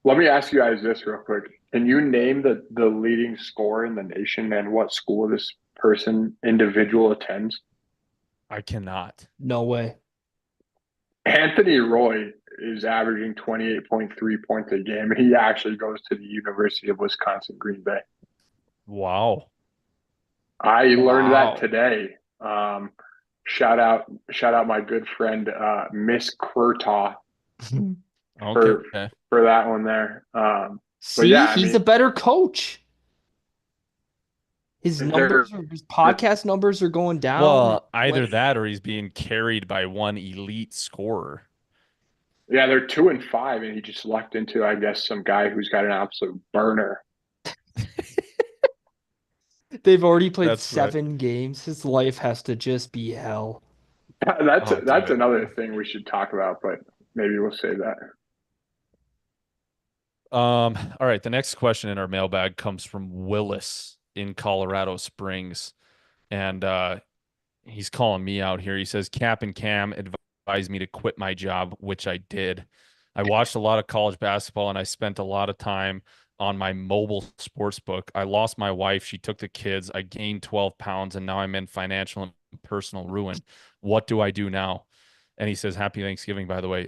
Let me ask you guys this real quick. Can you name the leading scorer in the nation and what school this individual attends? I cannot. No way. Anthony Roy is averaging 28.3 points a game, and he actually goes to the University of Wisconsin Green Bay. Wow. I learned Wow. that today. Shout out my good friend Miss Quertaw Okay. for that one there. See, yeah, I he's mean, a better coach. His they're his podcast numbers are going down. Well, either Like, that or he's being carried by one elite scorer. yeah, they're 2-5, and he just lucked into, I guess, some guy who's got an absolute burner. they've already played That's right. 7 games. His life has to just be hell. That's Oh, that's dude. another thing we should talk about, but maybe we'll save that. All right. The next question in our mailbag comes from Willis in Colorado Springs. And he's calling me out here. He says, Cap and Cam advised me to quit my job, which I did. I watched a lot of college basketball and I spent a lot of time on my mobile sports book. I lost my wife. She took the kids. I gained 12 pounds and now I'm in financial and personal ruin. What do I do now? And he says, Happy Thanksgiving, by the way.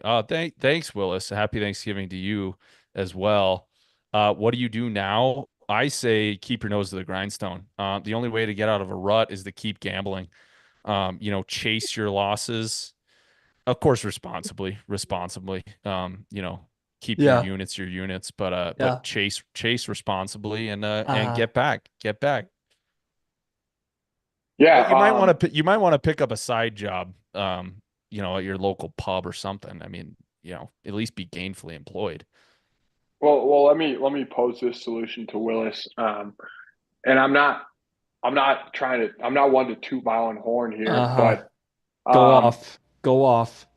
Thanks, Willis. Happy Thanksgiving to you as well. What do you do now? I say keep your nose to the grindstone. The only way to get out of a rut is to keep gambling. Chase your losses, of course, responsibly. Keep Yeah. your units, but Yeah. chase responsibly and Uh, get back. Yeah. But you might want to pick up a side job, at your local pub or something. I mean, at least be gainfully employed. Well, let me pose this solution to Willis. And I'm not one to toot my own horn here, uh-huh. but Go um, off. Go off.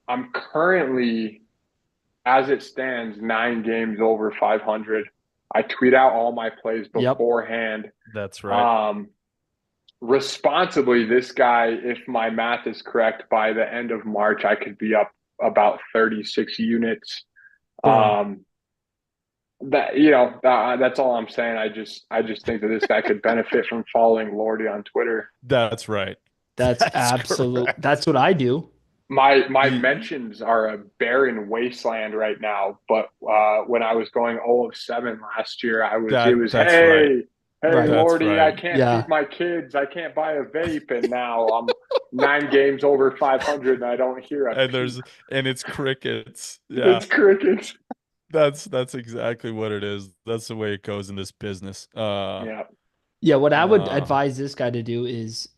I'm currently, as it stands, 9 games over 500. I tweet out all my plays Yep. beforehand. That's right. Um, Responsibly, this guy, if my math is correct, by the end of March, I could be up about 36 units. Boom. Um, that's all I'm saying. I just think that this guy could benefit from following Lordy on Twitter. That's right. That's That's absolute. correct. That's what I do. My You- mentions are a barren wasteland right now, but when I was going 0 of 7 last year, it was that's right. hey Right. That's Lordy, I right. can't Yeah. feed my kids, I can't buy a vape, and now I'm 9 games over 500 and I don't hear a And peep. it's crickets. Yeah. It's crickets. That's exactly what it is. That's the way it goes in this business. Yeah. Yeah. What I would Uh, advise this guy to do is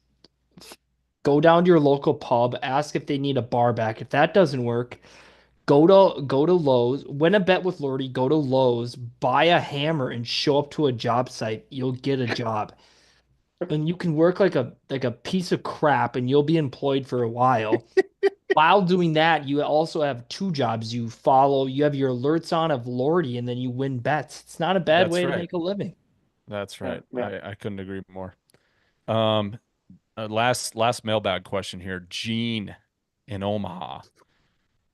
go down to your local pub, ask if they need a bar back. If that doesn't work, go to Lowe's, win a bet with Lordy, go to Lowe's, buy a hammer and show up to a job site. You'll get a job. And you can work like a piece of crap and you'll be employed for a while. While doing that, you also have two jobs. You have your alerts on of Lordy and then you win bets. It's not a bad that's way to right. make a living. That's Yeah. right. Yeah. I couldn't agree more. Um, last mailbag question here. Gene in Omaha.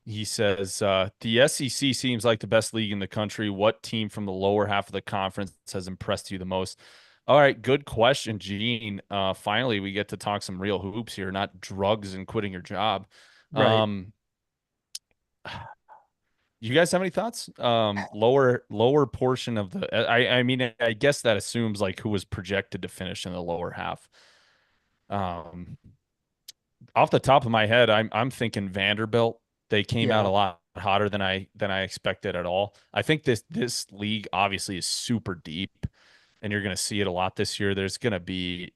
He says, the SEC seems like the best league in the country. What team from the lower half of the conference has impressed you the most? All right, good question, Gene. Finally, we get to talk some real hoops here, not drugs and quitting your job. Right. Um, you guys have any thoughts? Lower portion of the. I mean, I guess that assumes like who was projected to finish in the lower half. Um, Off the top of my head, I'm thinking Vanderbilt. They came out a Yeah. lot hotter than I expected at all. I think this league obviously is super deep, and you're going to see it a lot this year. There's going to be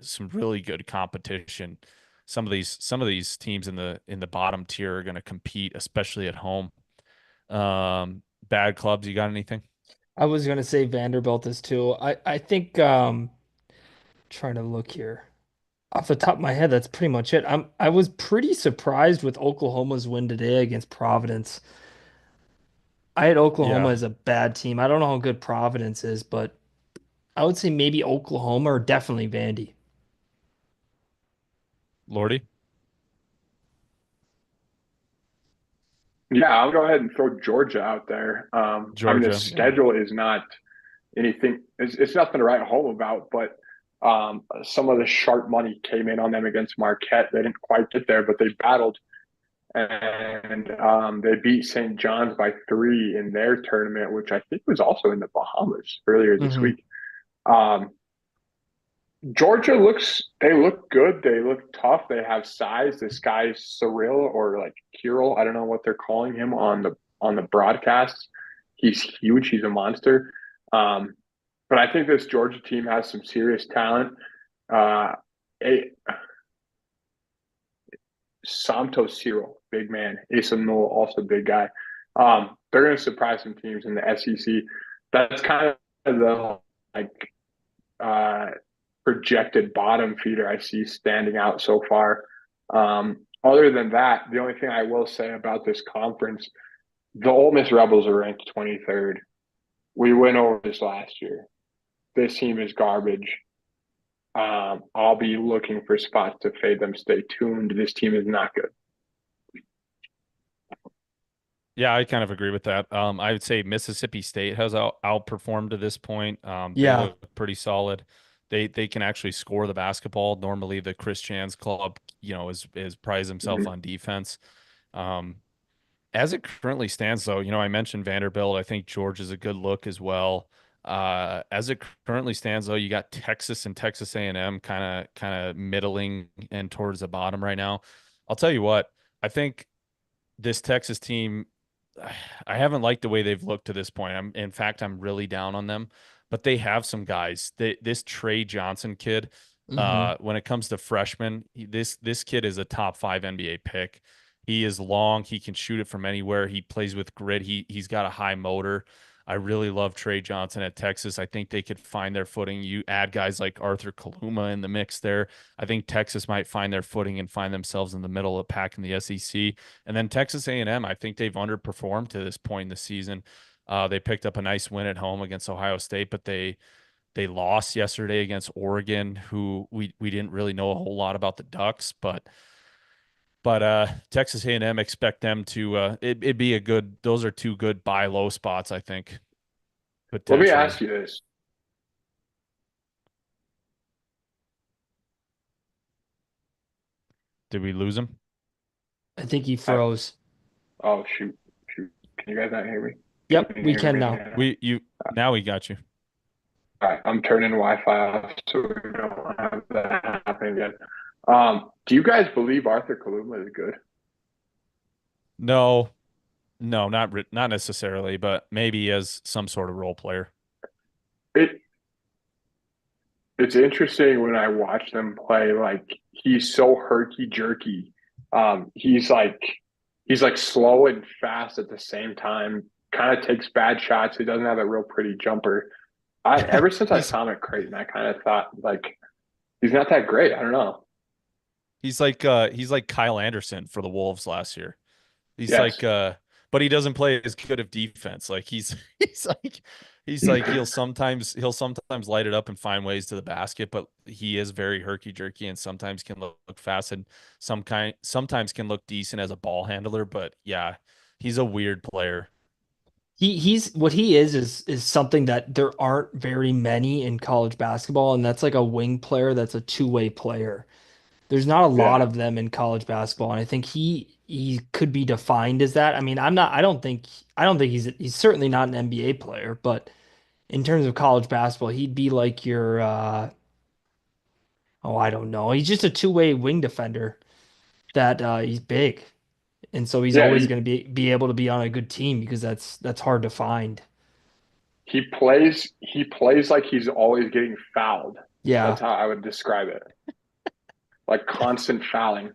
some really good competition. Some of these teams in the bottom tier are going to compete, especially at home. Bad clubs. You got anything? I was gonna say Vanderbilt is too. I think trying to look here. Off the top of my head, that's pretty much it. I was pretty surprised with Oklahoma's win today against Providence. I had Oklahoma Yeah, as a bad team. I don't know how good Providence is, but I would say maybe Oklahoma or definitely Vandy. Lordy, Yeah, I'll go ahead and throw Georgia out there. I mean, the Georgia. Yeah, schedule is not anything. It's nothing to write home about, but some of the sharp money came in on them against Marquette. They didn't quite get there, but they battled, and they beat St. John's by 3 in their tournament, which I think was also in the Bahamas earlier this Hmm. week. Um, Georgia they look good. They look tough. They have size. This guy Cyril or like Kirill, I don't know what they're calling him on the broadcast. He's huge. He's a monster. Um, but I think this Georgia team has some serious talent. Uh, a, Santos Cyril, big man. Asa Noel, also big guy. They're going to surprise some teams in the SEC. That's kind of the like uh, projected bottom feeder I see standing out so far. Other than that, the only thing I will say about this conference, the Ole Miss Rebels are ranked 23rd. We went over this last year. This team is garbage. I'll be looking for spots to fade them. Stay tuned. This team is not good. Yeah, I kind of agree with that. I would say Mississippi State has outperformed to this point. They Yeah. look pretty solid. They can actually score the basketball. Normally, the Chris Chan's club, is prides himself Mhm. on defense. Um, as it currently stands, though, I mentioned Vanderbilt. I think George is a good look as well. As it currently stands, though, you got Texas and Texas A&M kind of middling and towards the bottom right now. I'll tell you what, I think this Texas team, I haven't liked the way they've looked to this point. In fact, I'm really down on them, but they have some guys. This Trey Johnson kid, Hmm. when it comes to freshmen, this kid is a top 5 NBA pick. He is long. He can shoot it from anywhere. He plays with grit. He's got a high motor. I really love Trey Johnson at Texas. I think they could find their footing. You add guys like Arthur Kaluma in the mix there. I think Texas might find their footing and find themselves in the middle of the pack in the SEC. And then Texas A&M, I think they've underperformed to this point in the season. They picked up a nice win at home against Ohio State, but they lost yesterday against Oregon, who we didn't really know a whole lot about the Ducks, but Texas A&M, expect them to it'd be a good. Those are two good buy low spots, I think, Let me potentially. ask you this. Did we lose them? I think he I, froze. oh, shoot, shoot. Can you guys not hear me? Can Yep, you we hear can me now. now? We you Now we got you. All right, I'm turning Wi-Fi off so we don't have that happen again. Do you guys believe Arthur Kaluma is good? No, no, not necessarily, but maybe as some sort of role player. It it's interesting when I watch them play. Like he's so herky jerky. He's like slow and fast at the same time. Kind of takes bad shots. He doesn't have a real pretty jumper. I ever since I He's saw him at Creighton, I kind of thought like he's not that great. I don't know. he's like Kyle Anderson for the Wolves last year. He's Yes. like but he doesn't play as good of defense. Like he's like he'll sometimes light it up and find ways to the basket, but he is very herky jerky and sometimes can look fast and sometimes can look decent as a ball handler, but yeah, he's a weird player. He's what he is something that there aren't very many in college basketball, and that's like a wing player that's a two-way player. There's not a lot Yeah. of them in college basketball, and I think he could be defined as that. I mean, I don't think he's certainly not an NBA player, but in terms of college basketball, he'd be like your oh, I don't know. He's just a two-way wing defender that he's big. And so he's Yeah. always He going to be able to be on a good team because that's hard to find. he plays like he's always getting fouled. That's Yeah. how I would describe it. Like constant fouling.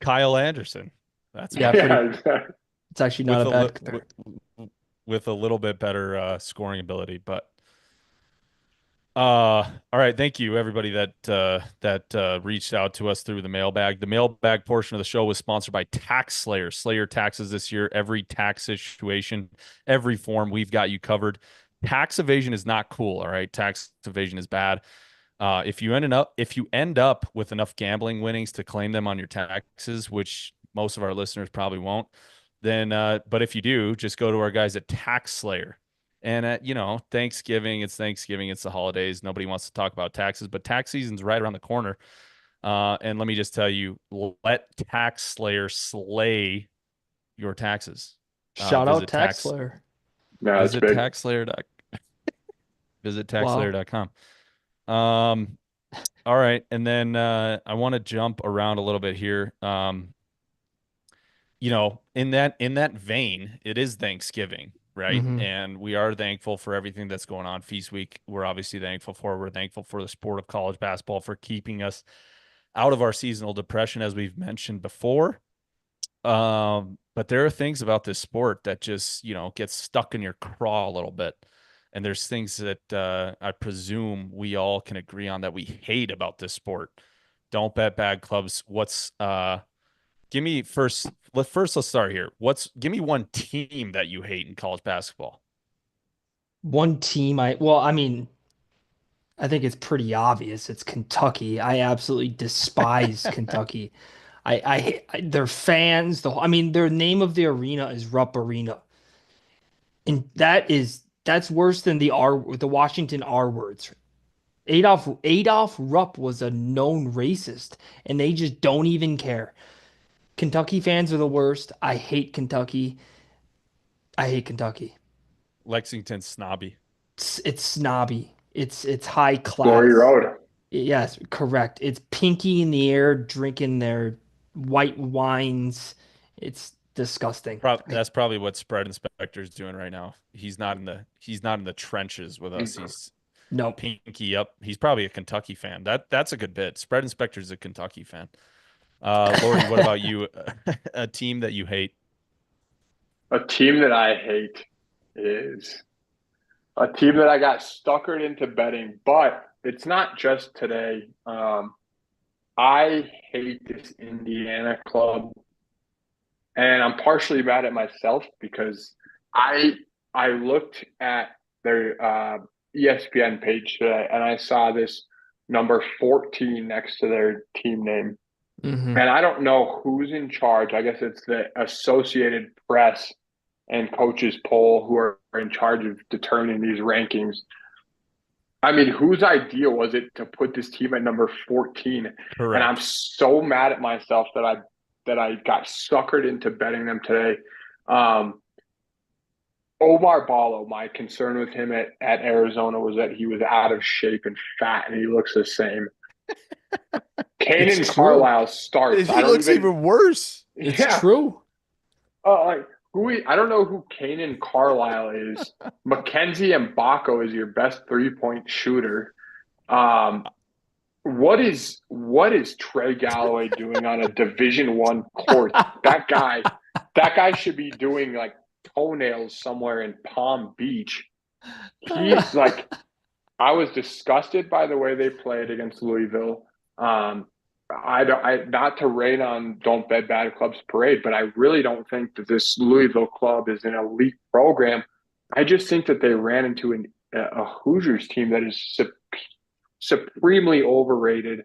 Kyle Anderson. That's Yeah, about it. Yeah. pretty Exactly. it's actually not With a a li bad compare. with a little bit better scoring ability, but all right, thank you everybody that reached out to us through the mailbag. The mailbag portion of the show was sponsored by Tax Slayer. Slayer taxes this year, every tax situation, every form, we've got you covered. Tax evasion is not cool, all right? Tax evasion is bad. If you end up with enough gambling winnings to claim them on your taxes, which most of our listeners probably won't, then but if you do, just go to our guys at Tax Slayer. And Thanksgiving, it's the holidays. Nobody wants to talk about taxes, but tax season's right around the corner. And let me just tell you, let Tax Slayer slay your taxes. Shout out Visit Tax tax Slayer. No, that's visit big. taxslayer. Visit Wow. taxslayer.com. Um, all right, and then I want to jump around a little bit here. In that vein, it is Thanksgiving, right? Hmm. And we are thankful for everything that's going on. Feast week, we're obviously thankful for. We're thankful for the sport of college basketball for keeping us out of our seasonal depression, as we've mentioned before. But there are things about this sport that just, get stuck in your craw a little bit. And there's things that I presume we all can agree on that we hate about this sport. Don't bet bad clubs. Give me first. Let's start here. Give me one team that you hate in college basketball. One team I mean, I think it's pretty obvious. It's Kentucky. I absolutely despise Kentucky. Their fans, I mean, their name of the arena is Rupp Arena, and that's worse than the Washington R words. Adolph Rupp was a known racist, and they just don't even care. Kentucky fans are the worst. I hate Kentucky. I hate Kentucky. Lexington snobby. It's snobby. It's high Glory class. Road. Yes, correct. It's pinky in the air, drinking their white wines. It's disgusting. That's probably what Spread Inspector is doing right now. He's not in the trenches with us. He's Nope. pinky up. He's probably a Kentucky fan. That's a good bit. Spread Inspector's a Kentucky fan. Lori, what about you? A team that you hate? A team that I hate is a team that I got suckered into betting, but it's not just today. I hate this Indiana club, and I'm partially mad at myself because I I looked at their ESPN page today and I saw this number 14 next to their team name. Hmm. And I don't know who's in charge. I guess it's the Associated Press and coaches poll who are in charge of determining these rankings. I mean, whose idea was it to put this team at number 14? And I'm Correct. so mad at myself that I got suckered into betting them today. Um, Omar Ballo, my concern with him at Arizona was that he was out of shape and fat, and he looks the same. It's Kanan true. Carlisle starts. He I don't looks even. even worse. It's Yeah. true. Like I don't know who Kanan Carlisle is. Mackenzie Mbako is your best 3-point shooter. Um, what is Trey Galloway doing on a Division I court? That guy should be doing like toenails somewhere in Palm Beach. He's like, I was disgusted by the way they played against Louisville. I not to rain on Don't Bet Bad Clubs parade, but I really don't think that this Louisville club is an elite program. I just think that they ran into a Hoosiers team that is supremely overrated.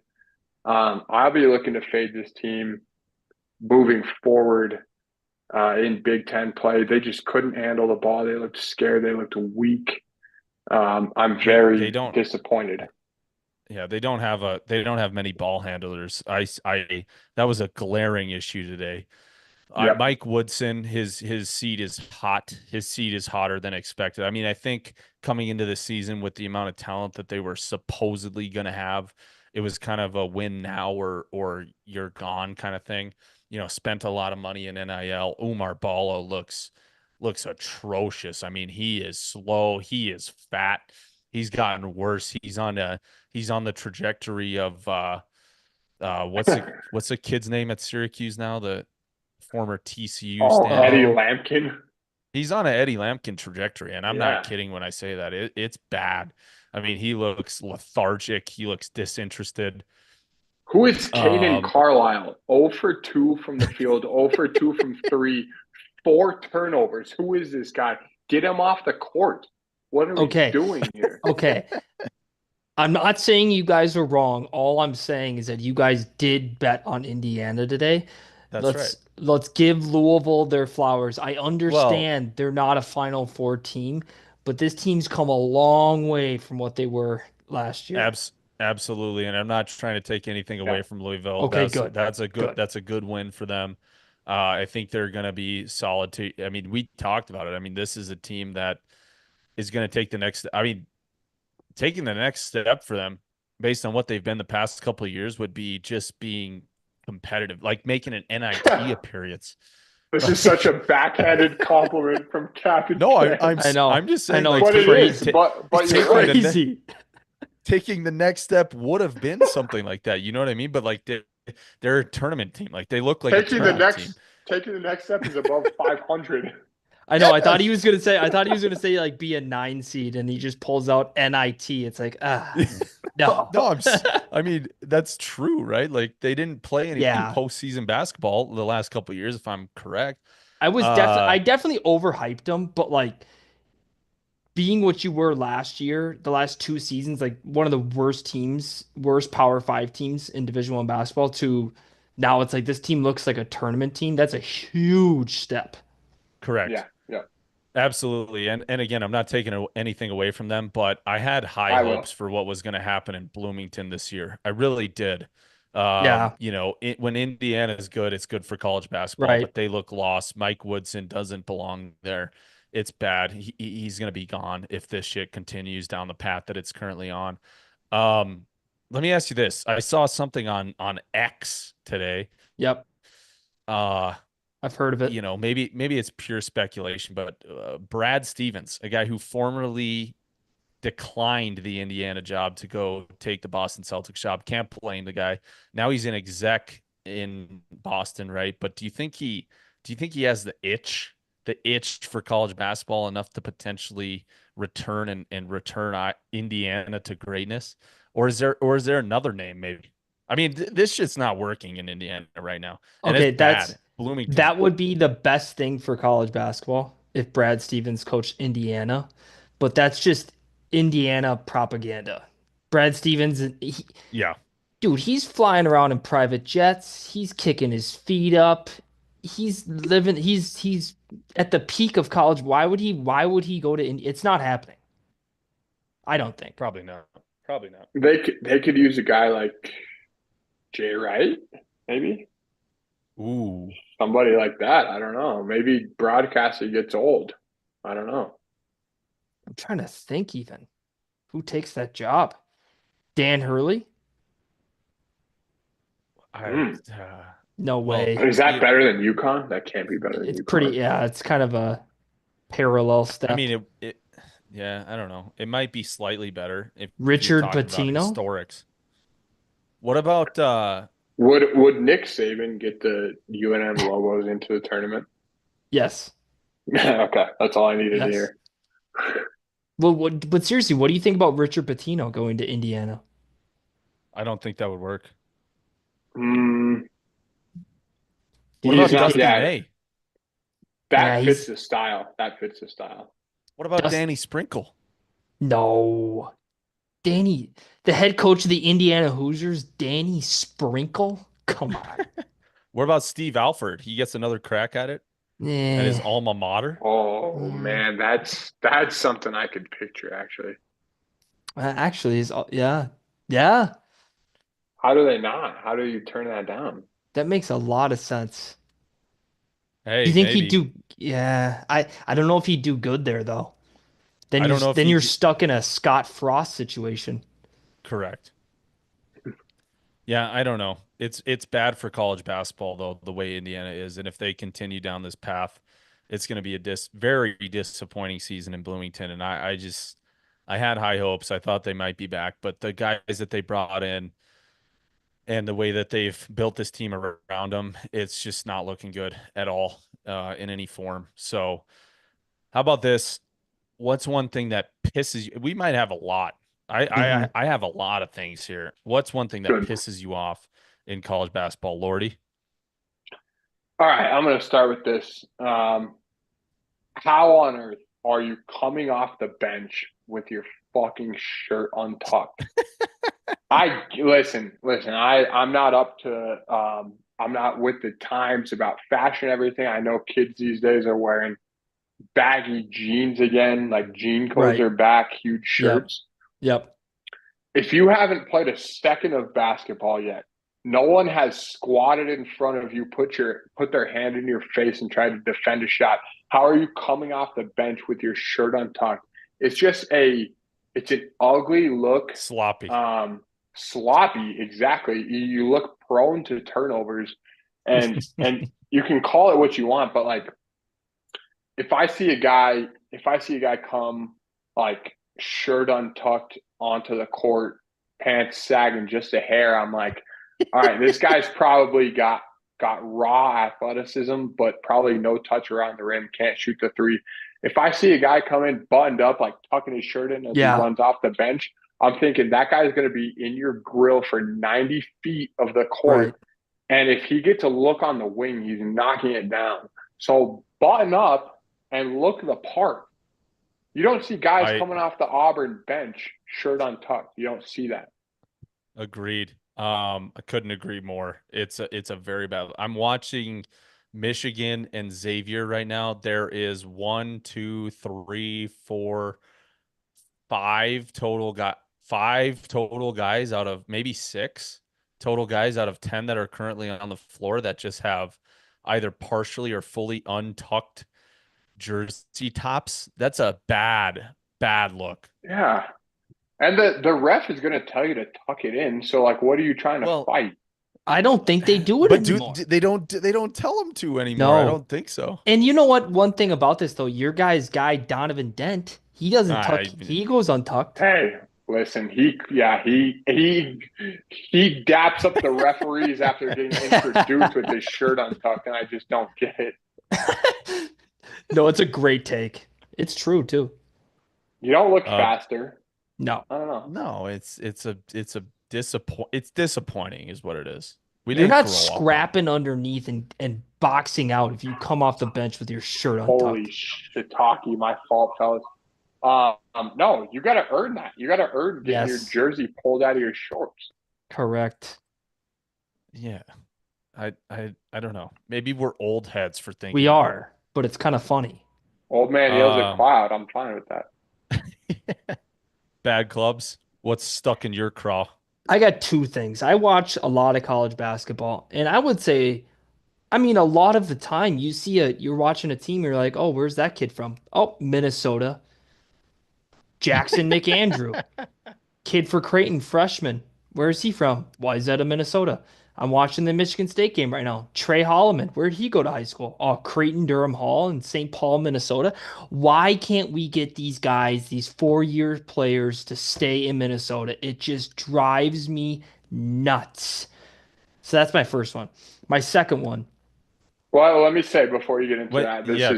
I'll be looking to fade this team moving forward in Big Ten play. They just couldn't handle the ball. They looked scared. They looked weak. I'm They very don't. disappointed. Yeah, they don't have many ball handlers. That was a glaring issue today. Yep. Mike Woodson, his seat is hot. His seat is hotter than expected. I mean, I think coming into the season with the amount of talent that they were supposedly going to have, it was kind of a win now or you're gone kind of thing. You know, spent a lot of money in NIL. Umar Ballo looks atrocious. I mean, he is slow. He is fat. He's gotten worse. He's on the trajectory of what's the kid's name at Syracuse now? The former TCU Oh, Eddie standout. Lampkin. He's on an Eddie Lampkin trajectory, and I'm not Yeah. kidding when I say that. It's bad. I mean, he looks lethargic. He looks disinterested. Who is Kanan Um, Carlisle? 0 for 2 from the field, 0 for 2 from 3, 4 turnovers. Who is this guy? Get him off the court. What are we Okay. doing here? Okay. I'm not saying you guys are wrong. All I'm saying is that you guys did bet on Indiana today. that's right. Let's give Louisville their flowers. I Well, understand they're not a Final Four team, but this team's come a long way from what they were last year. absolutely, and I'm not trying to take anything Yeah. away from Louisville. Okay, good. Good. That's a good win for them. I think they're going to be solid too. I mean, we talked about it. I mean, this is a team that is going to take the next. I mean, taking the next step for them based on what they've been the past couple of years would be just being competitive, like making an NIT appearance. This is such a backhanded compliment from Captain. No, K. I know. I'm just I saying, know, like But it's it is. crazy. But It's you're taking right. the Crazy. taking the next step would have been something like that. You know what I mean? But like they're a tournament team. Like they look like a Taking the tournament team. next taking the next step is above 500. I know. I thought he Yes. was gonna say. I thought he was gonna say like be a 9 seed, and he just pulls out NIT. It's like no. No, I mean, that's true, right? Like they didn't play any Yeah. postseason basketball the last couple of years, if I'm correct. I definitely overhyped them, but like being what you were last year, the last 2 seasons, like one of the worst teams, worst Power 5 teams in Division One basketball, to Now it's like this team looks like a tournament team. That's a huge step. Correct. Yeah, yeah. Absolutely. And again, I'm not taking anything away from them, but I had high I will. hopes for what was going to happen in Bloomington this year. I really did. Yeah, When Indiana is good, it's good for college basketball, right. but they look lost. Mike Woodson doesn't belong there. It's bad. He's going to be gone if this shit continues down the path that it's currently on. Um, Let me ask you this. I saw something on X today. Yep, Uh, I've heard of it. maybe it's pure speculation, but Brad Stevens, a guy who formerly declined the Indiana job to go take the Boston Celtics job, can't blame the guy. Now he's an exec in Boston, right? But do you think he has the itch for college basketball enough to potentially return and return Indiana to greatness? Or is there another name maybe? I mean, this shit's not working in Indiana right now, and it's Okay, bad. Bloomington's that would be the best thing for college basketball if Brad Stevens coached Indiana, but that's just Indiana propaganda. Brad Stevens, yeah. dude, he's flying around in private jets. He's kicking his feet up. He's living. He's at the peak of college. Why would he go to India? It's not happening. I don't think. Probably not. Probably not. They could use a guy like Jay Wright, maybe Ooh. somebody like that. I don't know. Maybe broadcaster gets old. I don't know. I'm trying to think even who takes that job. Dan Hurley? I Hmm. No well, way. Is that better than UConn? That can't be better than It's pretty. UConn. Yeah, it's kind of a parallel I step. mean yeah, I don't know. It might be slightly better if you're Richard talking about Pitino? historics. What about Would Nick Saban get the UNM logos into the tournament? Yes. Okay, that's all I needed to Yes. hear. Well, but seriously, what do you think about Richard Pitino going to Indiana? I don't think that would work. Mm, What he's about not. Dusty Yeah, May? Yeah, that fits he's the style. That fits the style. What about just Danny Sprinkle? no. Danny, the head coach of the Indiana Hoosiers, Danny Sprinkle? Come on. What about Steve Alford? He gets another crack at it at his Eh, alma mater. Oh mm, man, that's something I could picture actually. actually, yeah. Yeah, How do they not? How do you turn that down? that makes a lot of sense. Do you Hey, think he'd maybe. do yeah, I don't know if he'd do good there though. Then I you're don't know if then he you're stuck in a Scott Frost situation. correct. Yeah, I don't know. It's bad for college basketball though, the way Indiana is, and if they continue down this path, it's going to be a very disappointing season in Bloomington. And I had high hopes. I thought they might be back, but the guys that they brought in and the way that they've built this team around them, it's just not looking good at all in any form. So, how about this? What's one thing that pisses you? We might have a lot. I Hmm. I I have a lot of things here. What's one thing that Good. pisses you off in college basketball, Lordy? All right, I'm going to start with this. How on earth are you coming off the bench with your fucking shirt untucked? I listen. I'm not up to. I'm not with the times about fashion. And everything. I know kids these days are wearing baggy jeans again. Like jean coats Right. are back. Huge Yep. shirts. Yep. If you haven't played a second of basketball yet, no one has squatted in front of you, put their hand in your face and tried to defend a shot. How are you coming off the bench with your shirt untucked? It's just it's an ugly look. Sloppy. Sloppy, exactly. You look prone to turnovers, and you can call it what you want, but like if I see a guy come like shirt untucked onto the court, pants sagging just a hair, I'm like, all right, this guy's probably got raw athleticism, but probably no touch around the rim, can't shoot the three. If I see a guy come in buttoned up, like tucking his shirt in as he Yeah. runs off the bench, I'm thinking that guy's going to be in your grill for 90 feet of the Right. court. And if he gets a look on the wing, he's knocking it down. So button up and look the part. You don't see guys I coming off the Auburn bench shirt untucked. You don't see that. agreed. I couldn't agree more. It's a very bad. I'm watching Michigan and Xavier right now. There is one, two, three, four, five total guys out of maybe six total guys out of 10 that are currently on the floor that just have either partially or fully untucked jersey tops. That's a bad look. Yeah. And the ref is going to tell you to tuck it in. So, like, what are you trying to Well, fight? I don't think they do it but anymore. they don't tell them to anymore. I No. don't think so. And you know what? One thing about this though, your guy Donovan Dent, he doesn't tuck. I He goes untucked. Hey, listen, he daps up the referees after getting introduced with his shirt untucked, and I just don't get it. No, it's a great take. It's true too. You don't look Uh, faster. No, I don't know. no, it's disappointing is what it is. We you're didn't not grow up on it. scrapping underneath and boxing out if you come off the bench with your shirt Holy untucked. shiitake, my fault, fellas. No, you got to earn that. You got to earn getting your Yes, jersey pulled out of your shorts. correct. Yeah. I don't know. Maybe we're old heads for thinking We that. are, but it's kind of funny. Old man yells at cloud. I'm fine with that. Bad clubs. What's stuck in your craw? I got two things. I watch a lot of college basketball, and I would say, I mean, a lot of the time you're watching a team, you're like, oh, where's that kid from? Oh, Minnesota. Jackson McAndrew, kid for Creighton, freshman. Where is he from? Why is that in Minnesota? I'm watching the Michigan State game right now. Trey Holloman, where'd he go to high school? Oh, Creighton Durham Hall in St. Paul, Minnesota. Why can't we get these guys, these 4-year players, to stay in Minnesota? It just drives me nuts. So that's my first one. My second one. Well, let me say before you get into Wait, that, yeah.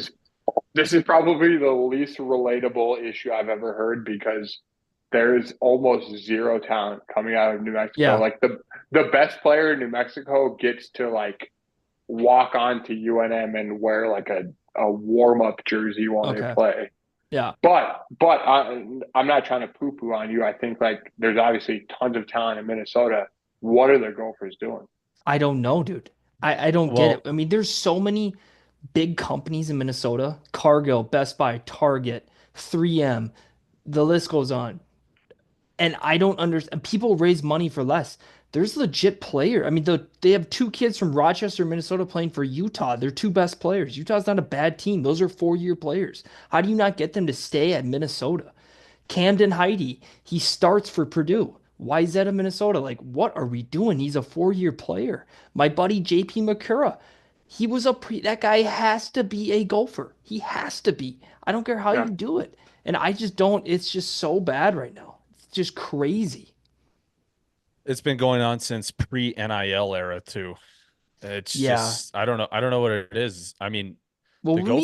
this is probably the least relatable issue I've ever heard because there's almost zero talent coming out of New Mexico. Yeah. Like the best player in New Mexico gets to like walk on to UNM and wear like a warm up jersey while they Okay. play. Yeah. But I'm not trying to poo poo on you. I think like there's obviously tons of talent in Minnesota. What are the Gophers doing? I don't know, dude. I don't get it. Well, I mean, there's so many big companies in Minnesota, Cargill, Best Buy, Target, 3M, the list goes on. And I don't understand. People raise money for less. There's legit player. I mean, they have two kids from Rochester, Minnesota playing for Utah. They're two best players. Utah's not a bad team. Those are 4-year players. How do you not get them to stay at Minnesota? Camden Heidi, he starts for Purdue. Why is that in Minnesota? Like, what are we doing? He's a 4-year player. My buddy JP McCura, he was that guy has to be a Gopher. He has to be. I don't care how Yeah. you do it. And I just don't, it's just so bad right now. It's just crazy. it's been going on since pre-NIL era too. It's Yeah. just I don't know what it is. I mean, Well, the Gophers.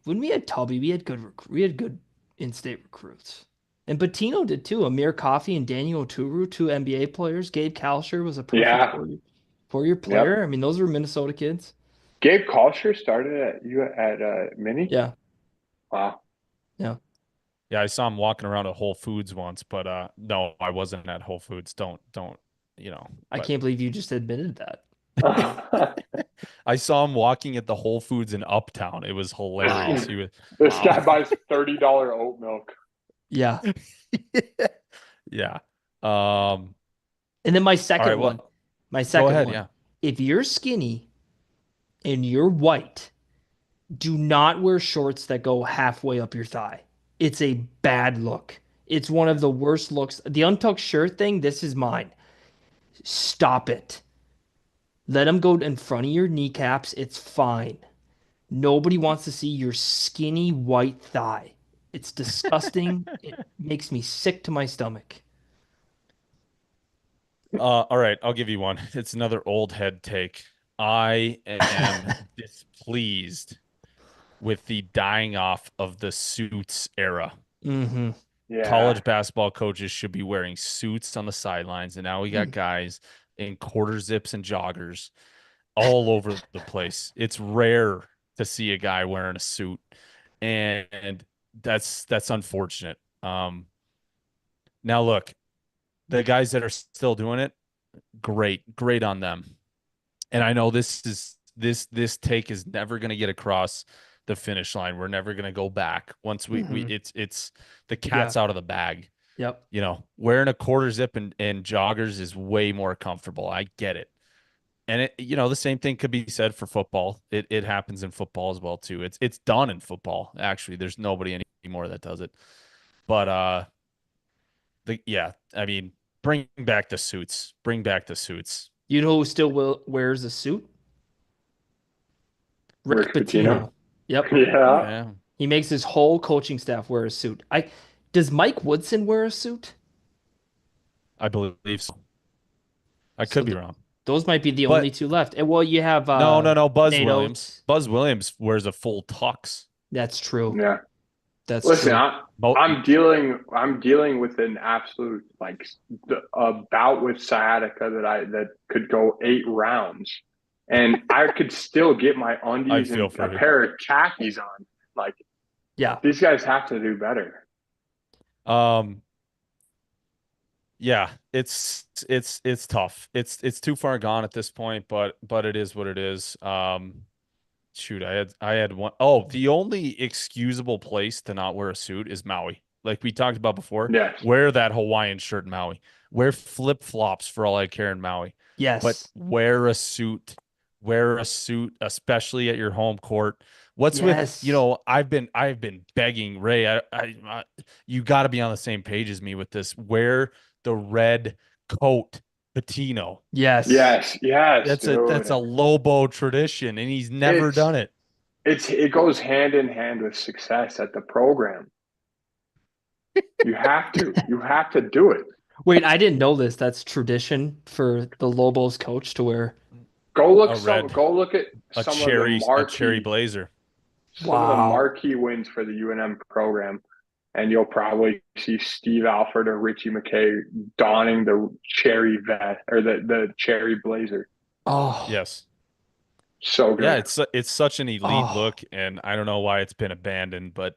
When we had Tubby, we had good in-state recruits. And Patino did too. Amir Coffey and Daniel Oturu, two NBA players. Gabe Kalsher was a perfect Yeah. 4-year player. I mean, those were Minnesota kids. Gabe Kalsher started at you at Mini. Yeah. Wow. Yeah. Yeah, I saw him walking around at Whole Foods once, but no, I wasn't at Whole Foods. Don't, you know. I But can't believe you just admitted that. I saw him walking at the Whole Foods in Uptown. It was hilarious. He was This wow. guy buys $30 oat milk. Yeah. Yeah. And then my All second right, one. well, My go second ahead. one. Yeah. If you're skinny and you're white, do not wear shorts that go halfway up your thigh. It's a bad look. It's one of the worst looks. The untucked shirt thing, this is mine. Stop it. Let them go in front of your kneecaps. It's fine. Nobody wants to see your skinny white thigh. It's disgusting. It makes me sick to my stomach. All right, I'll give you one. It's another old head take. I am displeased with the dying off of the suits era. Mm-hmm. Yeah. College basketball coaches should be wearing suits on the sidelines, and now we got guys in quarter zips and joggers all over the place. It's rare to see a guy wearing a suit, and that's unfortunate. Now look, the guys that are still doing it, great on them. And I know this take is never going to get across the finish line. We're never going to go back once we it's the cat's Yeah. out of the bag. Yep. Wearing a quarter zip and joggers is way more comfortable. I get it. And the same thing could be said for football. It happens in football as well too. It's done in football. Actually, there's nobody anymore that does it. But I mean, bring back the suits. Bring back the suits. You know who still wears a suit? Rick Rick Pitino. Pitino. Yep. Yeah. Yeah, He makes his whole coaching staff wear a suit. Does Mike Woodson wear a suit? I believe so. I So could be wrong. those might be the But only two left. And well, you have no. Buzz Nate Williams. Oates. Buzz Williams wears a full tux. That's true. Yeah. That's Listen, true. I'm dealing with an absolute a bout with sciatica that could go 8 rounds, and I could still get my undies I feel and for a you. pair of khakis on. Like, Yeah. these guys have to do better. Yeah, it's tough. It's too far gone at this point, but it is what it is. Shoot, I had one. Oh, the only excusable place to not wear a suit is Maui. Like we talked about before. Yes. Wear that Hawaiian shirt in Maui. Wear flip-flops for all I care in Maui. Yes. But wear a suit. Wear a suit, especially at your home court. What's Yes. with, I've been begging Ray. You got to be on the same page as me with this. Wear the red coat, Patino. Yes. Yes. That's a Lobo tradition, and he's never done it. It goes hand in hand with success at the program. You have to do it. Wait, I didn't know this. That's tradition for the Lobos coach to wear. Go look A at some a of cherry the marquee, cherry blazer. some of the marquee wins for the UNM program, and you'll probably see Steve Alford or Richie McKay donning the cherry vest or the cherry blazer. Oh. Yes. So good. Yeah, it's such an elite look, and I don't know why it's been abandoned, but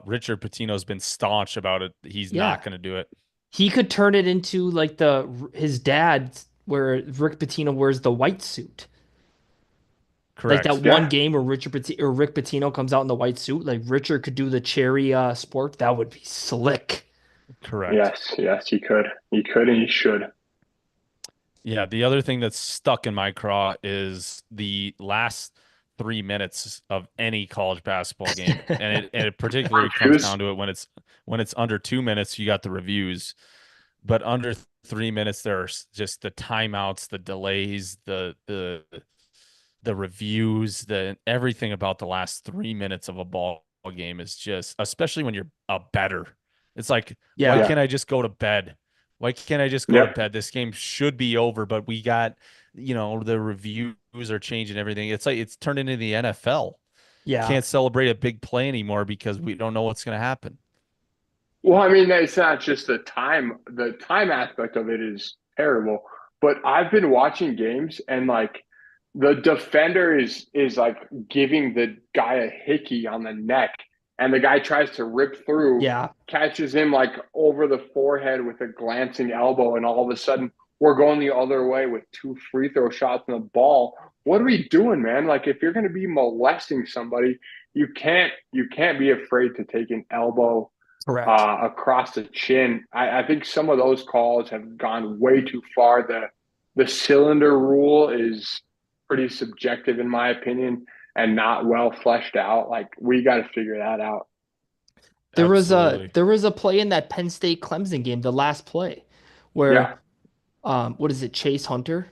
Richard Pitino's been staunch about it. He's not going to do it. He could turn it into like his dad, where Rick Pitino wears the white suit. Correct. Like that one game where Rick Pitino comes out in the white suit. Like Richard could do the cherry sport. That would be slick. Correct. Yes, he could. He could and he should. Yeah, the other thing that's stuck in my craw is the last 3 minutes of any college basketball game, and it particularly comes down to it when it's under 2 minutes. You got the reviews, but under 3 minutes, there's just the timeouts, the delays, the reviews, everything about the last 3 minutes of a ball game is just, especially when you're a better. It's like, why can't I just go to bed? Why can't I just go to bed? This game should be over, but we got, the reviews are changing everything. It's like it's turned into the NFL. Yeah. Can't celebrate a big play anymore because we don't know what's going to happen. Well, I mean, it's not just the time. The time aspect of it is terrible. But I've been watching games and like the defender is like giving the guy a hickey on the neck. And the guy tries to rip through, catches him like over the forehead with a glancing elbow, and all of a sudden we're going the other way with 2 free throw shots on the ball. What are we doing, man? Like, if you're going to be molesting somebody, you can't be afraid to take an elbow across the chin. I think some of those calls have gone way too far. The cylinder rule is pretty subjective in my opinion, and not well fleshed out. Like, we got to figure that out. There was a play in that Penn State Clemson game, the last play, where what is it, Chase Hunter?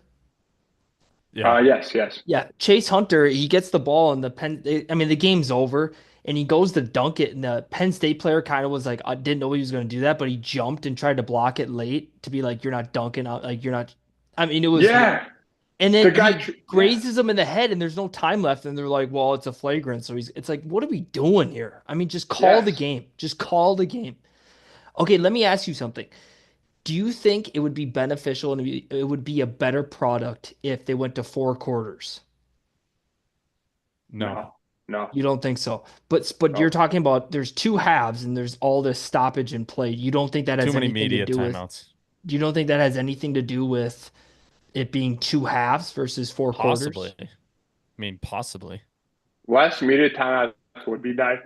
Yes. Yeah, Chase Hunter, he gets the ball and the game's over and he goes to dunk it, and the Penn State player kind of was like, I didn't know he was going to do that, but he jumped and tried to block it late to be like, you're not dunking out, like you're not. I mean, it was And then the guy grazes him in the head, and there's no time left. And they're like, well, it's a flagrant. So it's like, what are we doing here? I mean, just call the game. Just call the game. Okay, let me ask you something. Do you think it would be beneficial and it would be a better product if they went to 4 quarters? No. You don't think so? But you're talking about there's 2 halves and there's all this stoppage in play. You don't think that has too many anything media to do timeouts. You don't think that has anything to do with it being two halves versus four Possibly. quarters? I mean, possibly. Less media timeouts would be nice.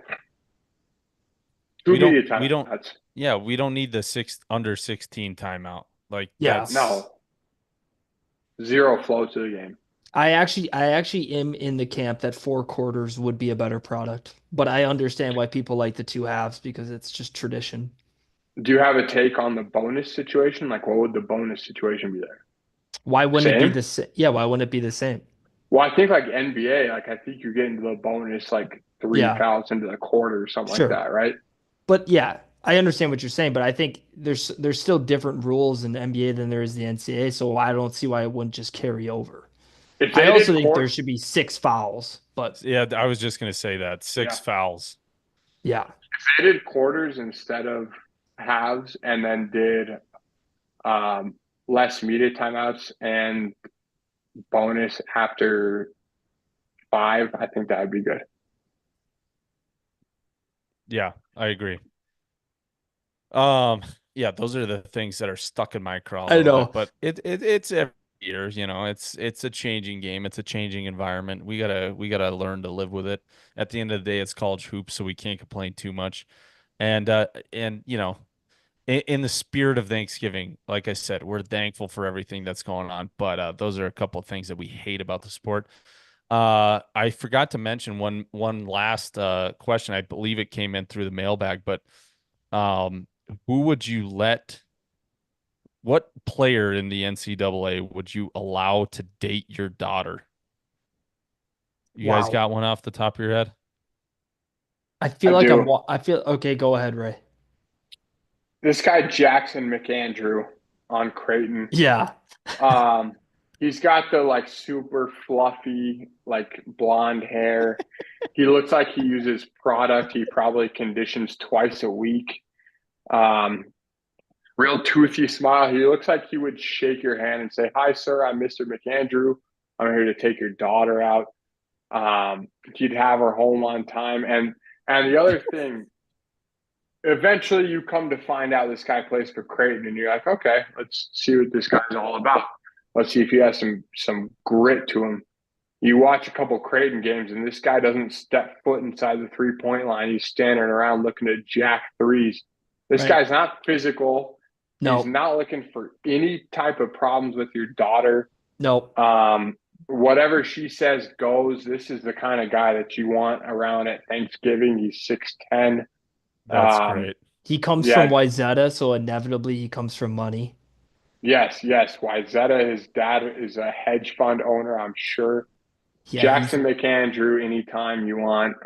Two We don't media we don't timeouts. yeah, we don't need the under 16 timeout. Like Yeah. that's No, zero flow to the game. I actually am in the camp that four quarters would be a better product, but I understand why people like the two halves because it's just tradition. Do you have a take on the bonus situation? Like, what would the bonus situation be there? Why wouldn't it be Same? the same? Yeah, why wouldn't it be the same? Well, I think like NBA, like I think you get into the bonus like three Yeah, fouls into the quarter or something like sure. that, right? But yeah, I understand what you're saying, but I think there's still different rules in the NBA than there is the NCAA, so I don't see why it wouldn't just carry over. If I they also did think there court, should be six fouls, but yeah, I was just gonna say that. yeah, 6 fouls. yeah. if they did quarters instead of halves, and then did um, less media timeouts and bonus after five, I think that would be good. Yeah, I agree. Yeah, those are the things that are stuck in my craw a I little bit, know. but it's every year, it's a changing game, it's a changing environment. We gotta learn to live with it. At the end of the day, it's college hoops, so we can't complain too much. And in the spirit of Thanksgiving, like I said, we're thankful for everything that's going on, but those are a couple of things that we hate about the sport. I forgot to mention one last question. I believe it came in through the mailbag, but um, who would you let? What player in the NCAA would you allow to date your daughter? You guys Wow. got one off the top of your head? I I feel like do. I feel okay, go ahead, Ray. This guy Jackson McAndrew on Creighton. Yeah. Um, he's got the like super fluffy, like blonde hair. He looks like he uses product. He probably conditions twice a week. Um, real toothy smile. He looks like he would shake your hand and say, "Hi, sir. I'm Mr. McAndrew. I'm here to take your daughter out." He'd have her home on time. And the other thing, eventually you come to find out this guy plays for Creighton, and you're like, okay, let's see what this guy's all about. Let's see if he has some grit to him. You watch a couple Creighton games, and this guy doesn't step foot inside the 3 point line. He's standing around looking to jack threes. This Right. guy's not physical. He's No. not looking for any type of problems with your daughter. No. Whatever she says goes. This is the kind of guy that you want around at Thanksgiving. He's 6'10". That's great. He comes from Yeah, Wyzetta, so inevitably he comes from money. yes. Wyzetta, his dad is a hedge fund owner, I'm sure. Yeah, Jackson McAndrew, anytime you want,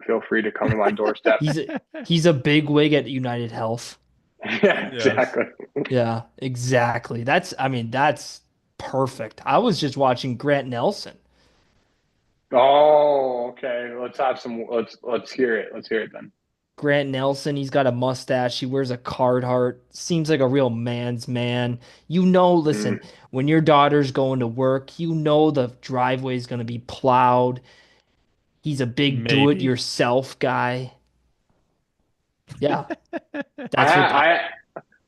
feel free to come to my doorstep. he's a he's a big wig at United Health. Yeah, Yes. exactly. Yeah, exactly. That's perfect. I was just watching Grant Nelson. Oh, okay. Let's have some. Let's hear it. Let's hear it then. Grant Nelson, he's got a mustache. He wears a Carhartt. Seems like a real man's man. Listen, Mm, when your daughter's going to work, the driveway's going to be plowed. He's a big Maybe. do-it-yourself guy. Yeah, I that's what ha-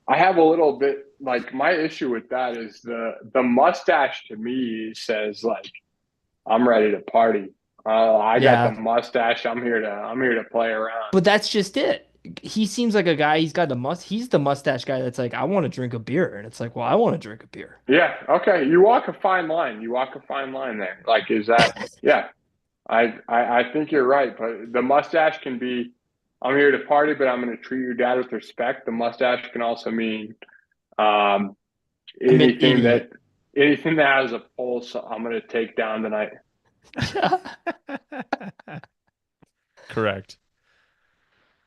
I have a little bit like my issue with that is the mustache to me says like I'm ready to party. I got the yeah, mustache. I'm here to play around. but that's just it. He seems like a guy, he's the mustache guy that's like, I want to drink a beer. And it's like, well, I want to drink a beer. Yeah. Okay. You walk a fine line. You walk a fine line there. Like, is that? Yeah. I think you're right. But the mustache can be, I'm here to party, but I'm going to treat your dad with respect. The mustache can also mean um, I'm an anything that idiot. anything that has a pulse. I'm going to take down tonight. Correct.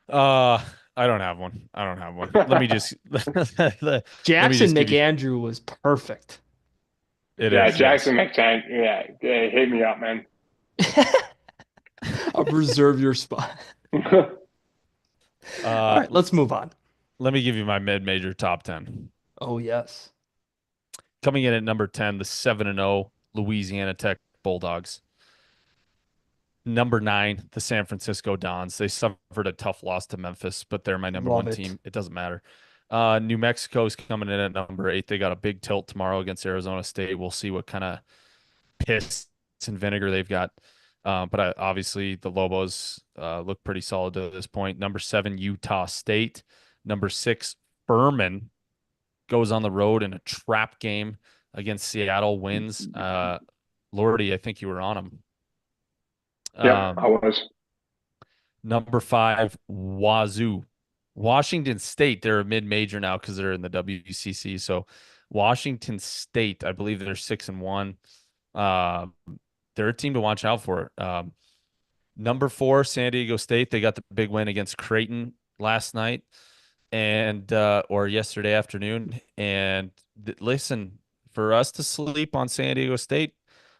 Uh, I don't have one. I don't have one. Let me just let me Jackson just give you McAndrew was perfect. it Yeah, is, yes. Jackson McTank. Yeah, hit me up, man. I'll reserve your spot. All Uh right, let's move on. let me give you my mid-major top 10. Oh, yes. Coming in at number 10, the 7-0 Louisiana Tech Bulldogs. Number 9, the San Francisco Dons. They suffered a tough loss to Memphis, but they're my number Love one it. team. It doesn't matter. New Mexico's coming in at number 8. They got a big tilt tomorrow against Arizona State. We'll see what kind of piss and vinegar they've got. But obviously the Lobos look pretty solid to this point. Number 7, Utah State. Number 6, Furman goes on the road in a trap game against Seattle, wins. Lordy, I think you were on them. Yeah, I was. Number 5, Wazoo. Washington State, they're a mid-major now because they're in the WCC. So Washington State, I believe they're 6-1. They're a team to watch out for. Number 4, San Diego State. They got the big win against Creighton last night and or yesterday afternoon. And listen, for us to sleep on San Diego State,